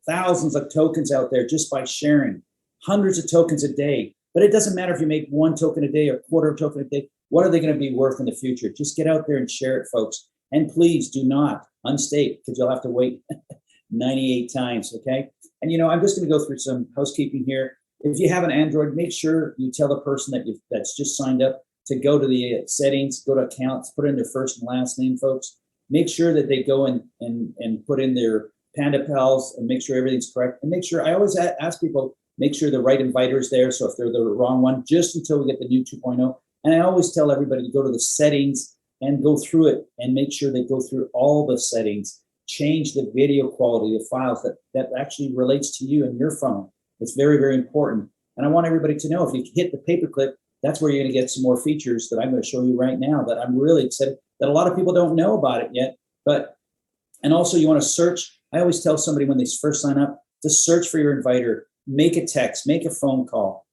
thousands of tokens out there just by sharing hundreds of tokens a day. But it doesn't matter if you make 1 token a day or a quarter of a token a day. What are they going to be worth in the future? Just get out there and share it, folks. And please do not unstake, because you'll have to wait 98 times, okay? And I'm just going to go through some housekeeping here. If you have an Android, make sure you tell the person that's just signed up to go to the settings, go to accounts, put in their first and last name, folks. Make sure that they go and put in their Panda Pals and make sure everything's correct. And make sure, I always ask people, make sure the right inviter is there. So if they're the wrong one, just until we get the new 2.0. And I always tell everybody to go to the settings and go through it and make sure they go through all the settings, change the video quality of files that actually relates to you and your phone. It's very, very important. And I want everybody to know, if you hit the paperclip, that's where you're going to get some more features that I'm going to show you right now that I'm really excited, that a lot of people don't know about it yet. And also you want to search. I always tell somebody when they first sign up to search for your inviter, make a text, make a phone call.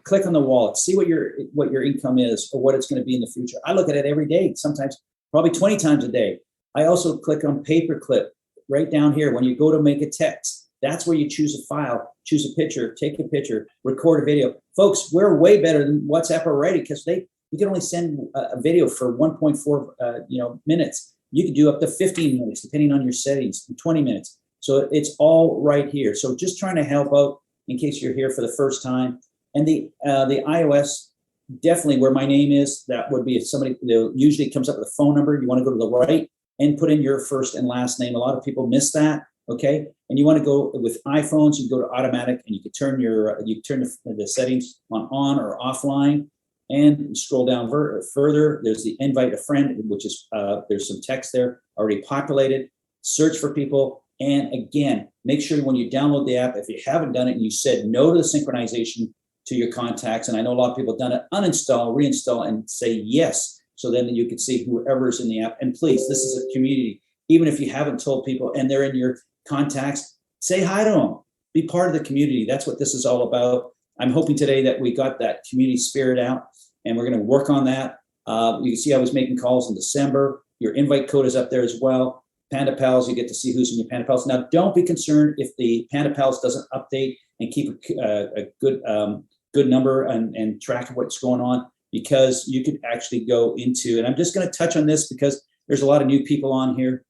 Click on the wallet, see what your income is or what it's going to be in the future. I look at it every day, sometimes probably 20 times a day. I also click on paperclip right down here. When you go to make a text, that's where you choose a file, choose a picture, take a picture, record a video. Folks, we're way better than WhatsApp already, because you can only send a video for 1.4 minutes. You can do up to 15 minutes, depending on your settings, 20 minutes. So it's all right here. So just trying to help out in case you're here for the first time. And the iOS, definitely where my name is, that would be if somebody usually comes up with a phone number. You want to go to the right and put in your first and last name. A lot of people miss that, okay? And you want to go with iPhones, you go to automatic, and you can turn the settings on or offline, and scroll down further. There's the invite a friend, which is there's some text there already populated. Search for people. And again, make sure when you download the app, if you haven't done it and you said no to the synchronization to your contacts, and I know a lot of people have done it, uninstall, reinstall, and say yes. So then you can see whoever's in the app. And please, this is a community. Even if you haven't told people and they're in your contacts, say hi to them. Be part of the community. That's what this is all about. I'm hoping today that we got that community spirit out, and we're going to work on that. You can see I was making calls in December. Your invite code is up there as well. Panda Pals, you get to see who's in your Panda Pals. Now, don't be concerned if the Panda Pals doesn't update and keep a good number and track of what's going on, because you could actually go into, and I'm just going to touch on this because there's a lot of new people on here.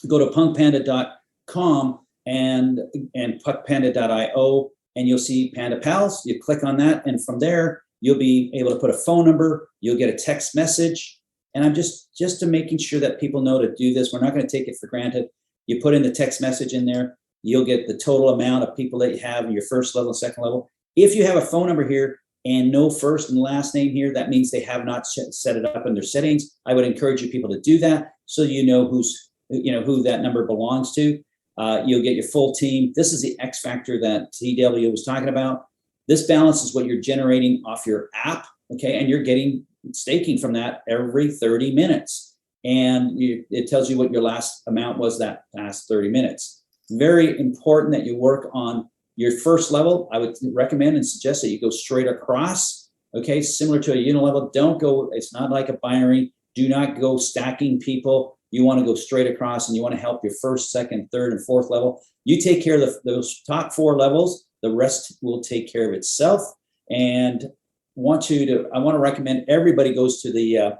Go to punkpanda.com and PunkPanda.io, and you'll see Panda Pals. You click on that, and from there, you'll be able to put a phone number. You'll get a text message. And I'm just to making sure that people know to do this. We're not going to take it for granted. You put in the text message in there. You'll get the total amount of people that you have in your first level, second level. If you have a phone number here and no first and last name here, that means they have not set it up in their settings. I would encourage you people to do that, so you know who that number belongs to. You'll get your full team. This is the X factor that TW was talking about. This balance is what you're generating off your app, okay? And you're getting staking from that every 30 minutes. And it tells you what your last amount was that last 30 minutes. Very important that you work on your first level. I would recommend and suggest that you go straight across, okay? Similar to a unilevel. Don't go, it's not like a binary. Do not go stacking people. You want to go straight across, and you want to help your first, second, third, and fourth level. You take care of those top 4 levels. The rest will take care of itself. And I want to recommend everybody goes to the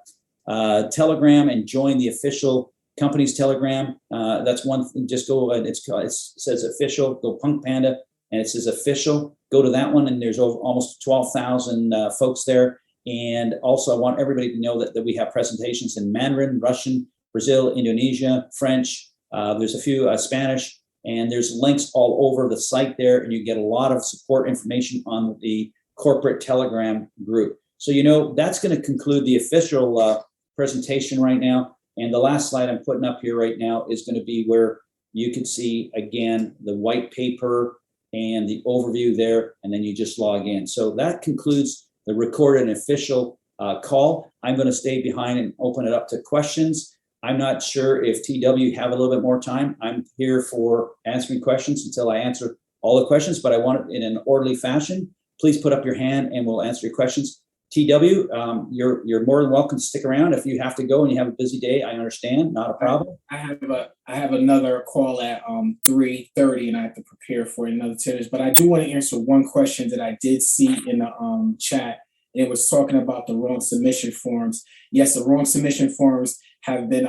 Telegram and join the official company's Telegram. That's one thing. Just go. It says official. Go PunkPanda, and it says official. Go to that one, and there's almost 12,000 folks there. And also, I want everybody to know that we have presentations in Mandarin, Russian, Brazil, Indonesia, French. There's a few Spanish, and there's links all over the site there, and you get a lot of support information on the corporate Telegram group. So, that's going to conclude the official presentation right now. And the last slide I'm putting up here right now is going to be where you can see, again, the white paper and the overview there, and then you just log in. So that concludes the recorded and official call. I'm going to stay behind and open it up to questions. I'm not sure if TW have a little bit more time. I'm here for answering questions until I answer all the questions, but I want it in an orderly fashion. Please put up your hand and we'll answer your questions. TW, you're more than welcome to stick around. If you have to go and you have a busy day, I understand, not a problem. I have another call at 3:30, and I have to prepare for another 10 minutes. But I do want to answer one question that I did see in the chat. And it was talking about the wrong submission forms. Yes, the wrong submission forms have been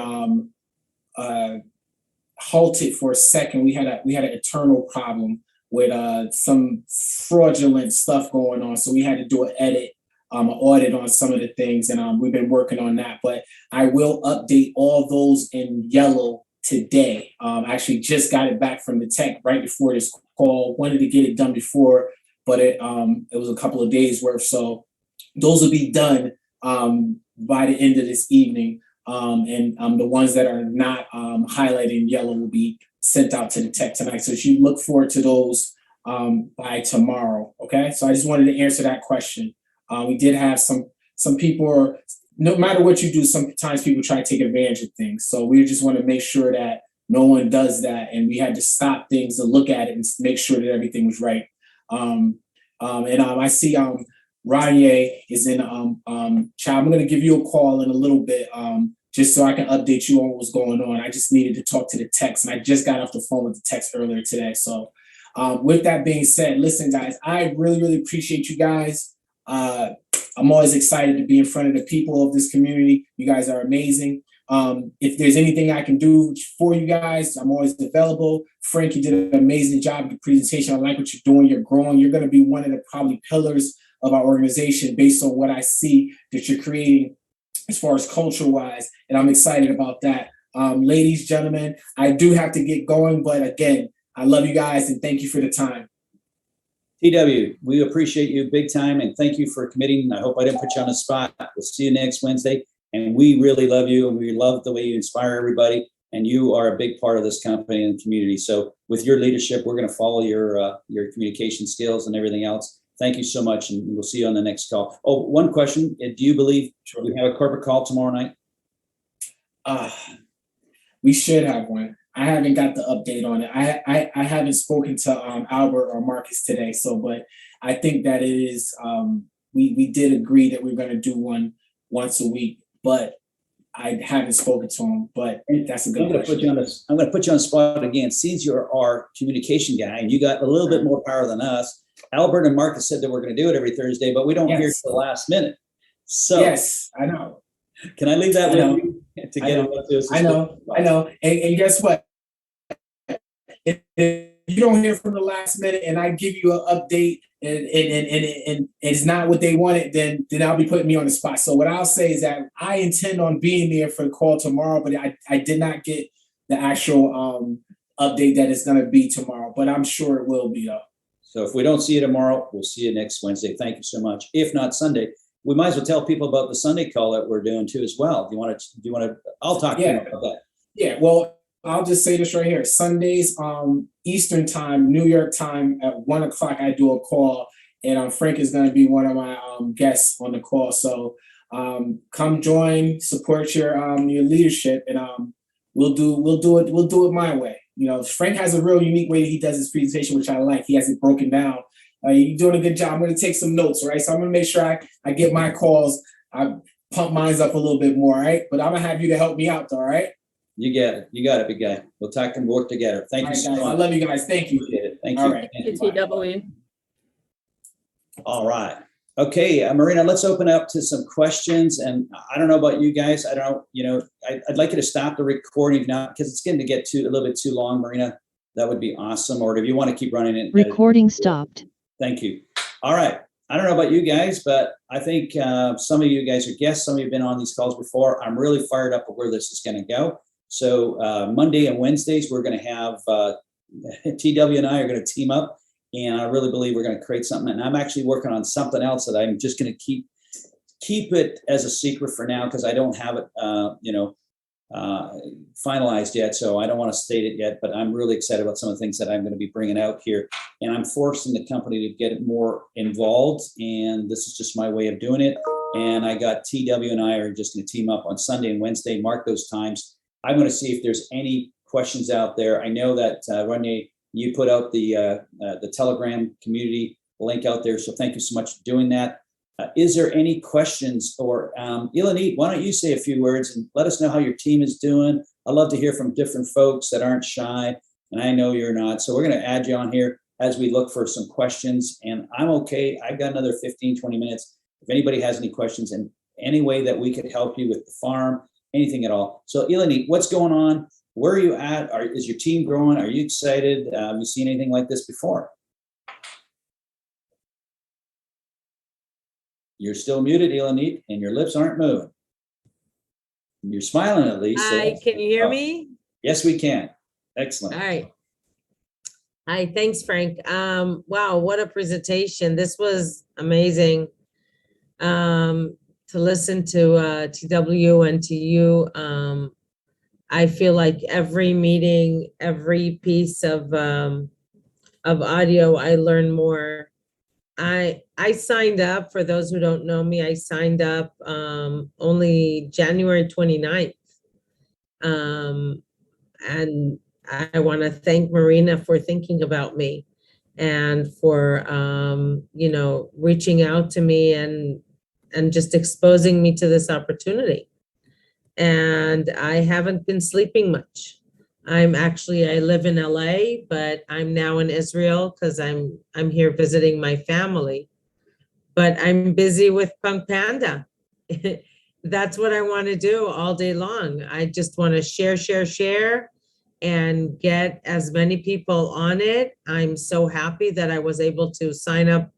halted for a second. We had an internal problem with some fraudulent stuff going on, so we had to do an edit. An audit on some of the things, and we've been working on that. But I will update all those in yellow today. I actually just got it back from the tech right before this call. Wanted to get it done before, but it was a couple of days worth. So those will be done by the end of this evening. And the ones that are not highlighted in yellow will be sent out to the tech tonight. So you look forward to those by tomorrow. Okay, so I just wanted to answer that question. We did have some people, no matter what you do, sometimes people try to take advantage of things. So we just want to make sure that no one does that. And we had to stop things and look at it and make sure that everything was right. I see Ranye is in chat. I'm going to give you a call in a little bit just so I can update you on what's going on. I just needed to talk to the techs, and I just got off the phone with the techs earlier today. So with that being said, listen, guys, I really, really appreciate you guys. I'm always excited to be in front of the people of this community. You guys are amazing. If there's anything I can do for you guys, I'm always available. Frank, you did an amazing job with the presentation. I like what you're doing. You're growing. You're going to be one of the probably pillars of our organization based on what I see that you're creating as far as culture-wise, and I'm excited about that. Ladies, gentlemen, I do have to get going, but again, I love you guys and thank you for the time. TW, we appreciate you big time, and thank you for committing. I hope I didn't put you on the spot. We'll see you next Wednesday, and we really love you, and we love the way you inspire everybody, and you are a big part of this company and community. So with your leadership, we're going to follow your communication skills and everything else. Thank you so much, and we'll see you on the next call. Oh, one question. Do you believe we have a corporate call tomorrow night? We should have one. I haven't got the update on it. I haven't spoken to Albert or Marcus today. So, but I think that it is, we did agree that we're going to do one once a week, but I haven't spoken to him, but that's a good question. I'm going to put you on the spot again. Since you're our communication guy and you got a little bit more power than us, Albert and Marcus said that we're going to do it every Thursday, but we don't hear to the last minute. So yes, I know. Can I leave that with you to get I know. And guess what? If you don't hear from the last minute and I give you an update and it's not what they wanted, then I'll be putting me on the spot. So what I'll say is that I intend on being there for the call tomorrow, but I did not get the actual update that it's going to be tomorrow, but I'm sure it will be though. So if we don't see you tomorrow, we'll see you next Wednesday. Thank you so much. If not Sunday, we might as well tell people about the Sunday call that we're doing too as well. Do you want to, I'll talk to you about that. Yeah, well, I'll just say this right here. Sundays, Eastern time, New York time at 1 o'clock, I do a call, and Frank is going to be one of my guests on the call. So come join, support your leadership, and we'll do it my way. You know, Frank has a real unique way that he does his presentation, which I like. He has it broken down. You're doing a good job. I'm going to take some notes, right? So I'm going to make sure I get my calls. I pump mine up a little bit more, right? But I'm going to have you to help me out, though, all right? You get it. You got it, big guy. We'll talk and work together. Thank you so much. I love you guys. Thank you. Thank you. All right. TW. All right. Okay, Marina, let's open up to some questions. And I don't know about you guys. I don't, I'd like you to stop the recording now because it's getting to get a little bit too long, Marina. That would be awesome. Or if you want to keep running it. Recording stopped. Thank you. All right. I don't know about you guys, but I think some of you guys are guests. Some of you have been on these calls before. I'm really fired up with where this is going to go. So Monday and Wednesdays, we're going to have TW and I are going to team up. And I really believe we're going to create something. And I'm actually working on something else that I'm just going to keep it as a secret for now because I don't have it, finalized yet. So I don't want to state it yet. But I'm really excited about some of the things that I'm going to be bringing out here. And I'm forcing the company to get it more involved. And this is just my way of doing it. And I got TW and I are just going to team up on Sunday and Wednesday. Mark those times. I'm going to see if there's any questions out there. I know that Rene, you put out the Telegram community link out there. So thank you so much for doing that. Is there any questions or Ilanit, why don't you say a few words and let us know how your team is doing? I'd love to hear from different folks that aren't shy. And I know you're not. So we're going to add you on here as we look for some questions. And I'm okay. I've got another 15, 20 minutes. If anybody has any questions and any way that we could help you with the farm, anything at all. So Ilanit, what's going on? Where are you at? Is your team growing? Are you excited? Have you seen anything like this before? You're still muted, Ilanit, and your lips aren't moving. You're smiling at least. Hi, can you hear me? Yes, we can. Excellent. All right. Hi, thanks, Frank. Wow, what a presentation. This was amazing to listen to TW and to you. I feel like every meeting, every piece of audio, I learn more. I signed up, for those who don't know me, I signed up only January 29th. And I want to thank Marina for thinking about me and for, reaching out to me and just exposing me to this opportunity. And I haven't been sleeping much. I live in LA, but I'm now in Israel because I'm here visiting my family. But I'm busy with PunkPanda. That's what I want to do all day long. I just want to share, and get as many people on it. I'm so happy that I was able to sign up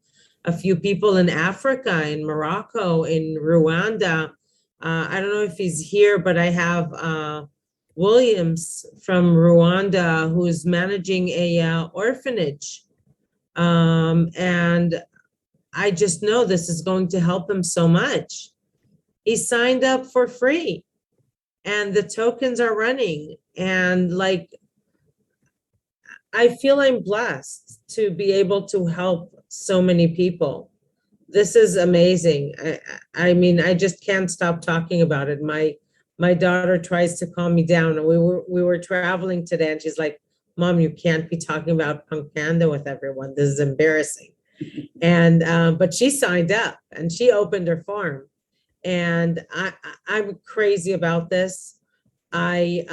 a few people in Africa, in Morocco, in Rwanda. I don't know if he's here, but I have Williams from Rwanda who's managing a orphanage. And I just know this is going to help him so much. He signed up for free and the tokens are running. And I feel I'm blessed to be able to help so many people. This is amazing. I mean, I just can't stop talking about it. My daughter tries to calm me down, and we were traveling today, and she's like, "Mom, you can't be talking about PunkPanda with everyone. This is embarrassing." And but she signed up and she opened her farm, and I'm crazy about this. I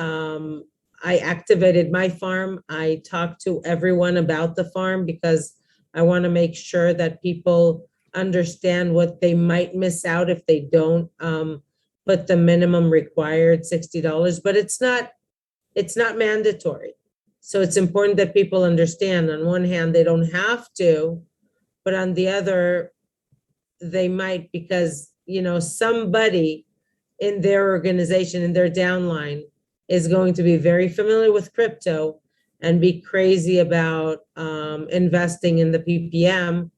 activated my farm. I talked to everyone about the farm because I want to make sure that people understand what they might miss out if they don't put the minimum required $60, but it's not mandatory. So it's important that people understand, on one hand, they don't have to, but on the other, they might, because, somebody in their organization, in their downline, is going to be very familiar with crypto and be crazy about investing in the PPM.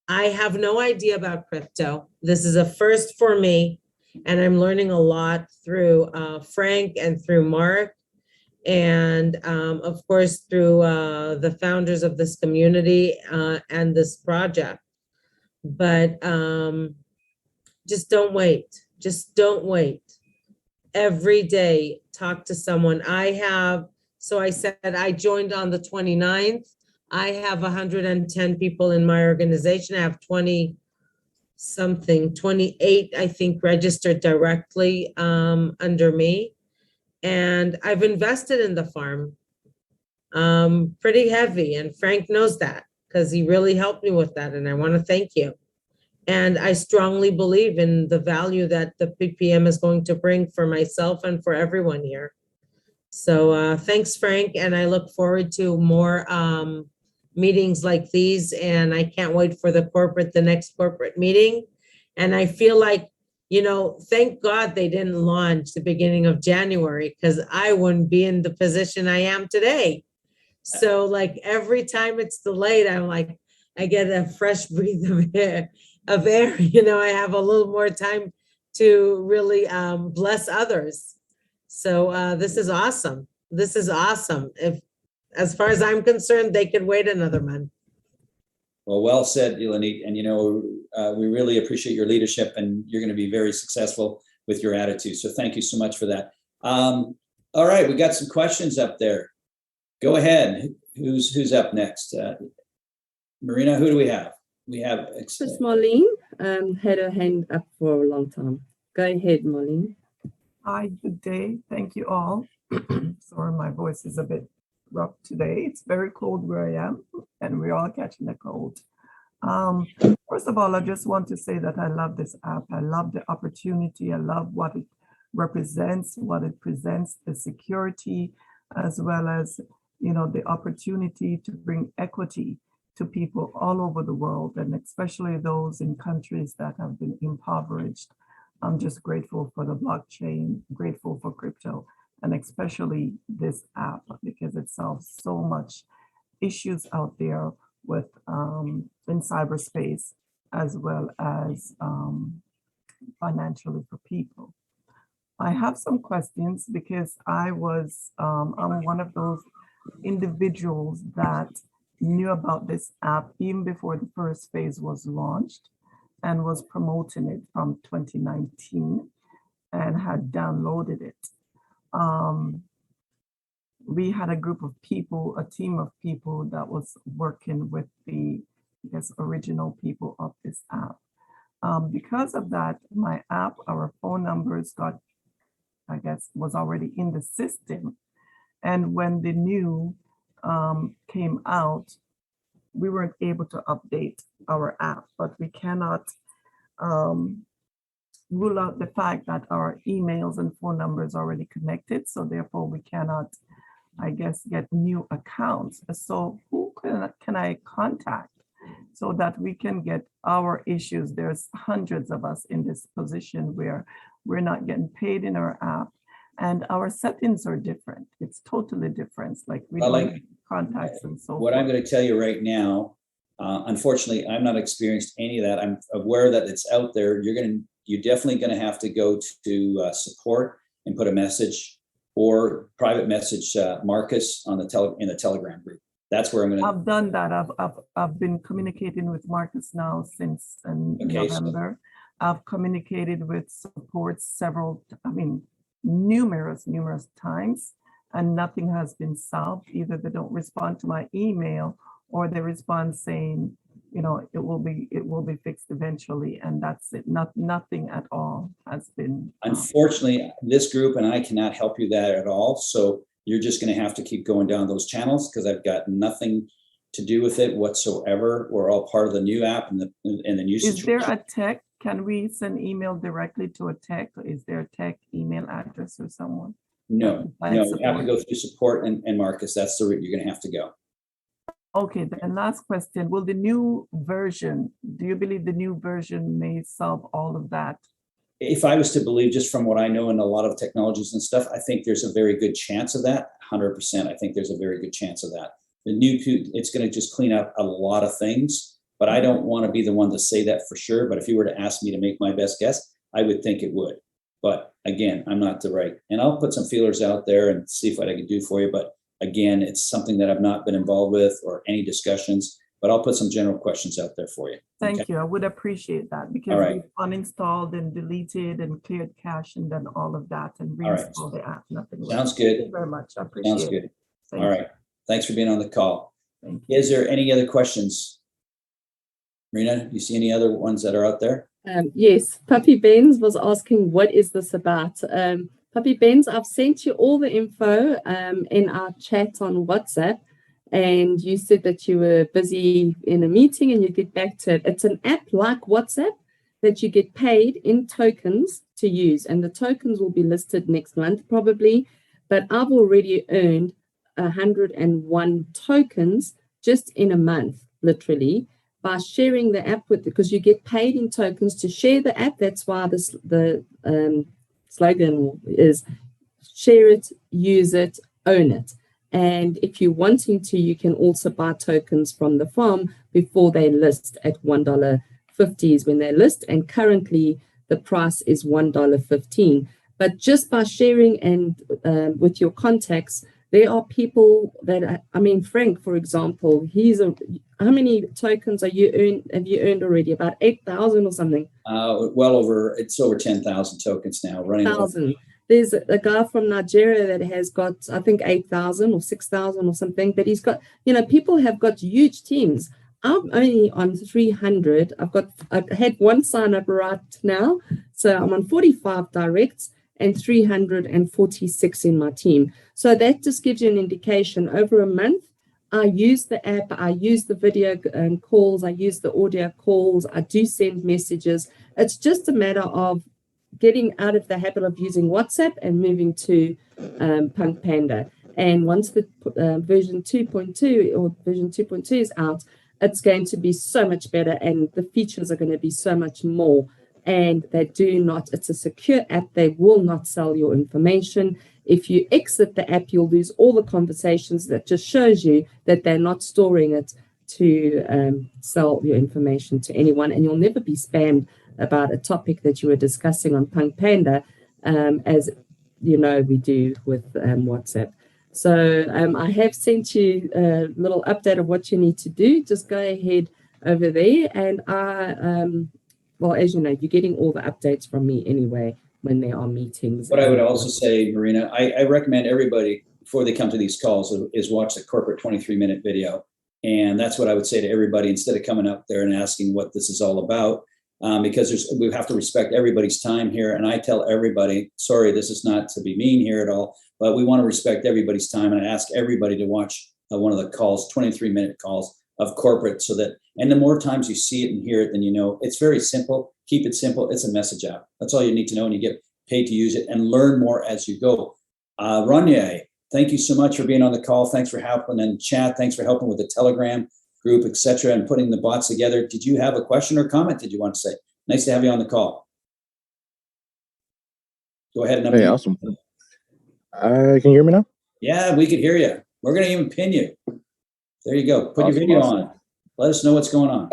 I have no idea about crypto. This is a first for me, and I'm learning a lot through Frank and through Mark, and of course through the founders of this community and this project. But just don't wait. Just don't wait. Every day, talk to someone. So I said I joined on the 29th. I have 110 people in my organization. I have 28, I think, registered directly under me. And I've invested in the farm pretty heavy. And Frank knows that because he really helped me with that. And I want to thank you. And I strongly believe in the value that the PPM is going to bring for myself and for everyone here. So thanks, Frank. And I look forward to more meetings like these. And I can't wait for the next corporate meeting. And I feel like, you know, thank God they didn't launch the beginning of January, because I wouldn't be in the position I am today. So like every time it's delayed, I'm like, I get a fresh breath of air, you know, I have a little more time to really bless others. So this is awesome. This is awesome. If, as far as I'm concerned, they could wait another month. Well said, Eleni. And, you know, we really appreciate your leadership, and you're going to be very successful with your attitude. So thank you so much for that. All right, we got some questions up there. Go ahead. Who's up next? Marina, who do we have? We have Miss Marlene had her hand up for a long time. Go ahead, Marlene. Hi, good day. Thank you all. Sorry, my voice is a bit rough today. It's very cold where I am, and we're all catching a cold. First of all, I just want to say that I love this app. I love the opportunity. I love what it represents, what it presents, the security, as well as, you know, the opportunity to bring equity to people all over the world, and especially those in countries that have been impoverished. I'm just grateful for the blockchain, grateful for crypto, and especially this app, because it solves so much issues out there with in cyberspace, as well as financially for people. I have some questions because I'm one of those individuals that knew about this app even before the first phase was launched, and was promoting it from 2019 and had downloaded it. We had a group of people, a team of people that was working with the, I guess, original people of this app. Because of that, my app, our phone numbers got, I guess, was already in the system. And when the new came out, we weren't able to update our app, but we cannot rule out the fact that our emails and phone numbers are already connected. So therefore we cannot, I guess, get new accounts. So who can I contact so that we can get our issues? There's hundreds of us in this position where we're not getting paid in our app, and our settings are different. It's totally different. Like we don't have contacts and so forth. What I'm going to tell you right now, unfortunately, I'm not experienced any of that. I'm aware that it's out there. You're definitely going to have to go to support and put a message or private message Marcus on in the Telegram group. That's where I'm going to. I've done that. I've been communicating with Marcus now since November. I've communicated with support numerous times, and nothing has been solved. Either they don't respond to my email, or they respond saying, you know, it will be fixed eventually, and that's it. Nothing at all has been. Unfortunately, this group and I cannot help you that at all. So you're just going to have to keep going down those channels, because I've got nothing to do with it whatsoever. We're all part of the new app and the new situation. Is there a tech? Can we send email directly to a tech? Or is there a tech email address or someone? No, you have to go through support and Marcus. That's the route you're going to have to go. Okay, then last question. Will the new version, do you believe the new version may solve all of that? If I was to believe, just from what I know in a lot of technologies and stuff, I think there's a very good chance of that. 100%. I think there's a very good chance of that. The new, it's going to just clean up a lot of things, but I don't want to be the one to say that for sure. But if you were to ask me to make my best guess, I would think it would. But again, I'm not the right, and I'll put some feelers out there and see what I can do for you. But again, it's something that I've not been involved with or any discussions, but I'll put some general questions out there for you. Thank you. I would appreciate that, because we've uninstalled and deleted and cleared cache and done all of that and reinstalled the app. Nothing. Sounds good. Thank you very much. I appreciate it. Sounds good. Thank all right. Thanks for being on the call. Thank you. Is there any other questions? Marina, you see any other ones that are out there? Yes, Puppy Benz was asking, what is this about? Puppy Benz, I've sent you all the info in our chat on WhatsApp, and you said that you were busy in a meeting and you get back to it. It's an app like WhatsApp, that you get paid in tokens to use, and the tokens will be listed next month probably, but I've already earned 101 tokens just in a month, literally, by sharing the app with, because you get paid in tokens to share the app. That's why the slogan is share it, use it, own it. And if you're wanting to, you can also buy tokens from the farm before they list at $1.50 is when they list. And currently the price is $1.15. But just by sharing and with your contacts, there are people that, I mean, Frank, for example, how many tokens have you earned already? About 8,000 or something? It's over 10,000 tokens now running. 1,000. There's a guy from Nigeria that has got, I think, 8,000 or 6,000 or something, but he's got, people have got huge teams. I'm only on 300. I had one sign up right now. So I'm on 45 directs and 346 in my team. So that just gives you an indication. Over a month, I use the app, I use the video calls, I use the audio calls, I do send messages. It's just a matter of getting out of the habit of using WhatsApp and moving to PunkPanda. And once the version 2.2 or version 2.2 is out, it's going to be so much better and the features are going to be so much more. And it's a secure app. They will not sell your information. If you exit the app, you'll lose all the conversations. That just shows you that they're not storing it to sell your information to anyone. And you'll never be spammed about a topic that you were discussing on PunkPanda, as we do with WhatsApp. So I have sent you a little update of what you need to do. Just go ahead over there. And as you know, you're getting all the updates from me anyway when there are meetings. What I would also say, Marina, I recommend everybody, before they come to these calls, is watch the corporate 23-minute video. And that's what I would say to everybody, instead of coming up there and asking what this is all about, because we have to respect everybody's time here. And I tell everybody, sorry, this is not to be mean here at all, but we want to respect everybody's time. And I ask everybody to watch one of the calls, 23-minute calls of corporate, so that, and the more times you see it and hear it, then you know. It's very simple. Keep it simple. It's a message app. That's all you need to know, and you get paid to use it and learn more as you go. Rania, thank you so much for being on the call. Thanks for helping in chat. Thanks for helping with the Telegram group, etc., and putting the bots together. Did you have a question or comment did you want to say? Nice to have you on the call. Go ahead and Hey, awesome. Can you hear me now? Yeah, we could hear you. We're going to even pin you. There you go. Put your video on. Let us know what's going on.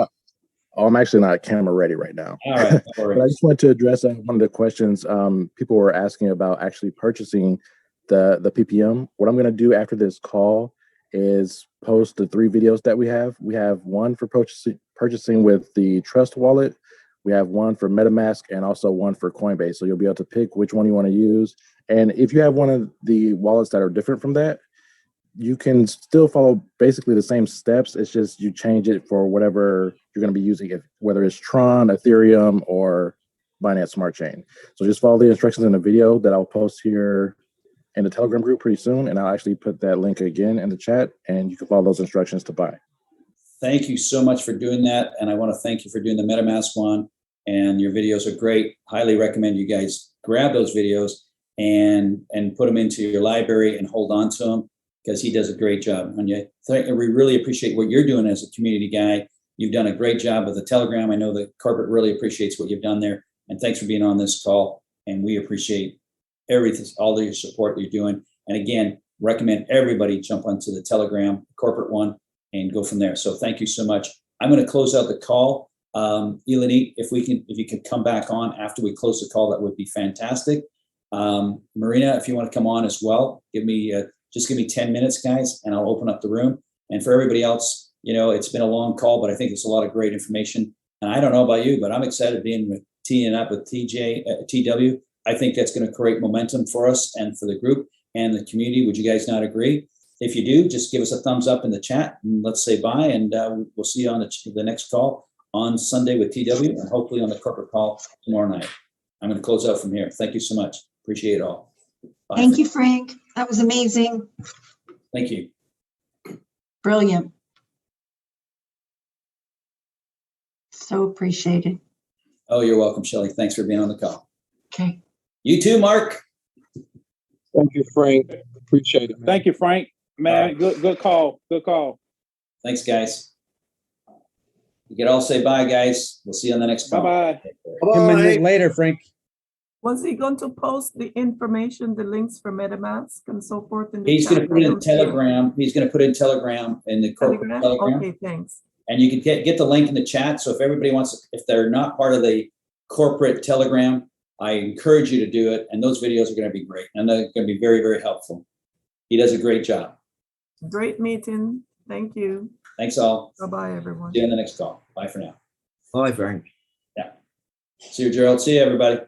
I'm actually not camera ready right now. All right. But I just wanted to address one of the questions people were asking about actually purchasing the PPM. What I'm going to do after this call is post the 3 videos that we have. We have one for purchasing with the Trust wallet. We have one for MetaMask and also one for Coinbase. So you'll be able to pick which one you want to use. And if you have one of the wallets that are different from that, you can still follow basically the same steps. It's just you change it for whatever you're going to be using, whether it's Tron, Ethereum, or Binance Smart Chain. So just follow the instructions in the video that I'll post here in the Telegram group pretty soon. And I'll actually put that link again in the chat, and you can follow those instructions to buy. Thank you so much for doing that. And I want to thank you for doing the MetaMask one. And your videos are great. Highly recommend you guys grab those videos and put them into your library and hold on to them, because he does a great job. And we really appreciate what you're doing as a community guy. You've done a great job with the Telegram. I know the corporate really appreciates what you've done there. And thanks for being on this call. And we appreciate everything, all of your support that you're doing. And again, recommend everybody jump onto the Telegram corporate one and go from there. So thank you so much. I'm going to close out the call. Eleni, if you could come back on after we close the call, that would be fantastic. Marina, if you want to come on as well, just give me 10 minutes, guys, and I'll open up the room. And for everybody else, it's been a long call, but I think it's a lot of great information. And I don't know about you, but I'm excited teeing up with TW. I think that's going to create momentum for us and for the group and the community. Would you guys not agree? If you do, just give us a thumbs up in the chat and let's say bye. And we'll see you on the next call on Sunday with TW, and hopefully on the corporate call tomorrow night. I'm going to close out from here. Thank you so much. Appreciate it all. Bye. Thank you, Frank. That was amazing. Thank you. Brilliant. So appreciated. Oh, you're welcome, Shelley. Thanks for being on the call. Okay. You too, Mark. Thank you, Frank. Appreciate it, man. Thank you, Frank. Man, good call. Good call. Thanks, guys. You can all say bye, guys. We'll see you on the next call. Bye-bye. A minute later, Frank. Was he going to post the information, the links for MetaMask and so forth in the He's going to chat? put it in Telegram. He's going to put it in Telegram in the corporate Telegram. Okay, thanks. And you can get the link in the chat. So if everybody wants, if they're not part of the corporate Telegram, I encourage you to do it. And those videos are going to be great. And they're going to be very, very helpful. He does a great job. Great meeting. Thank you. Thanks all. Bye-bye, everyone. See you on the next call. Bye for now. Bye, Frank. Yeah. See you, Gerald. See you, everybody.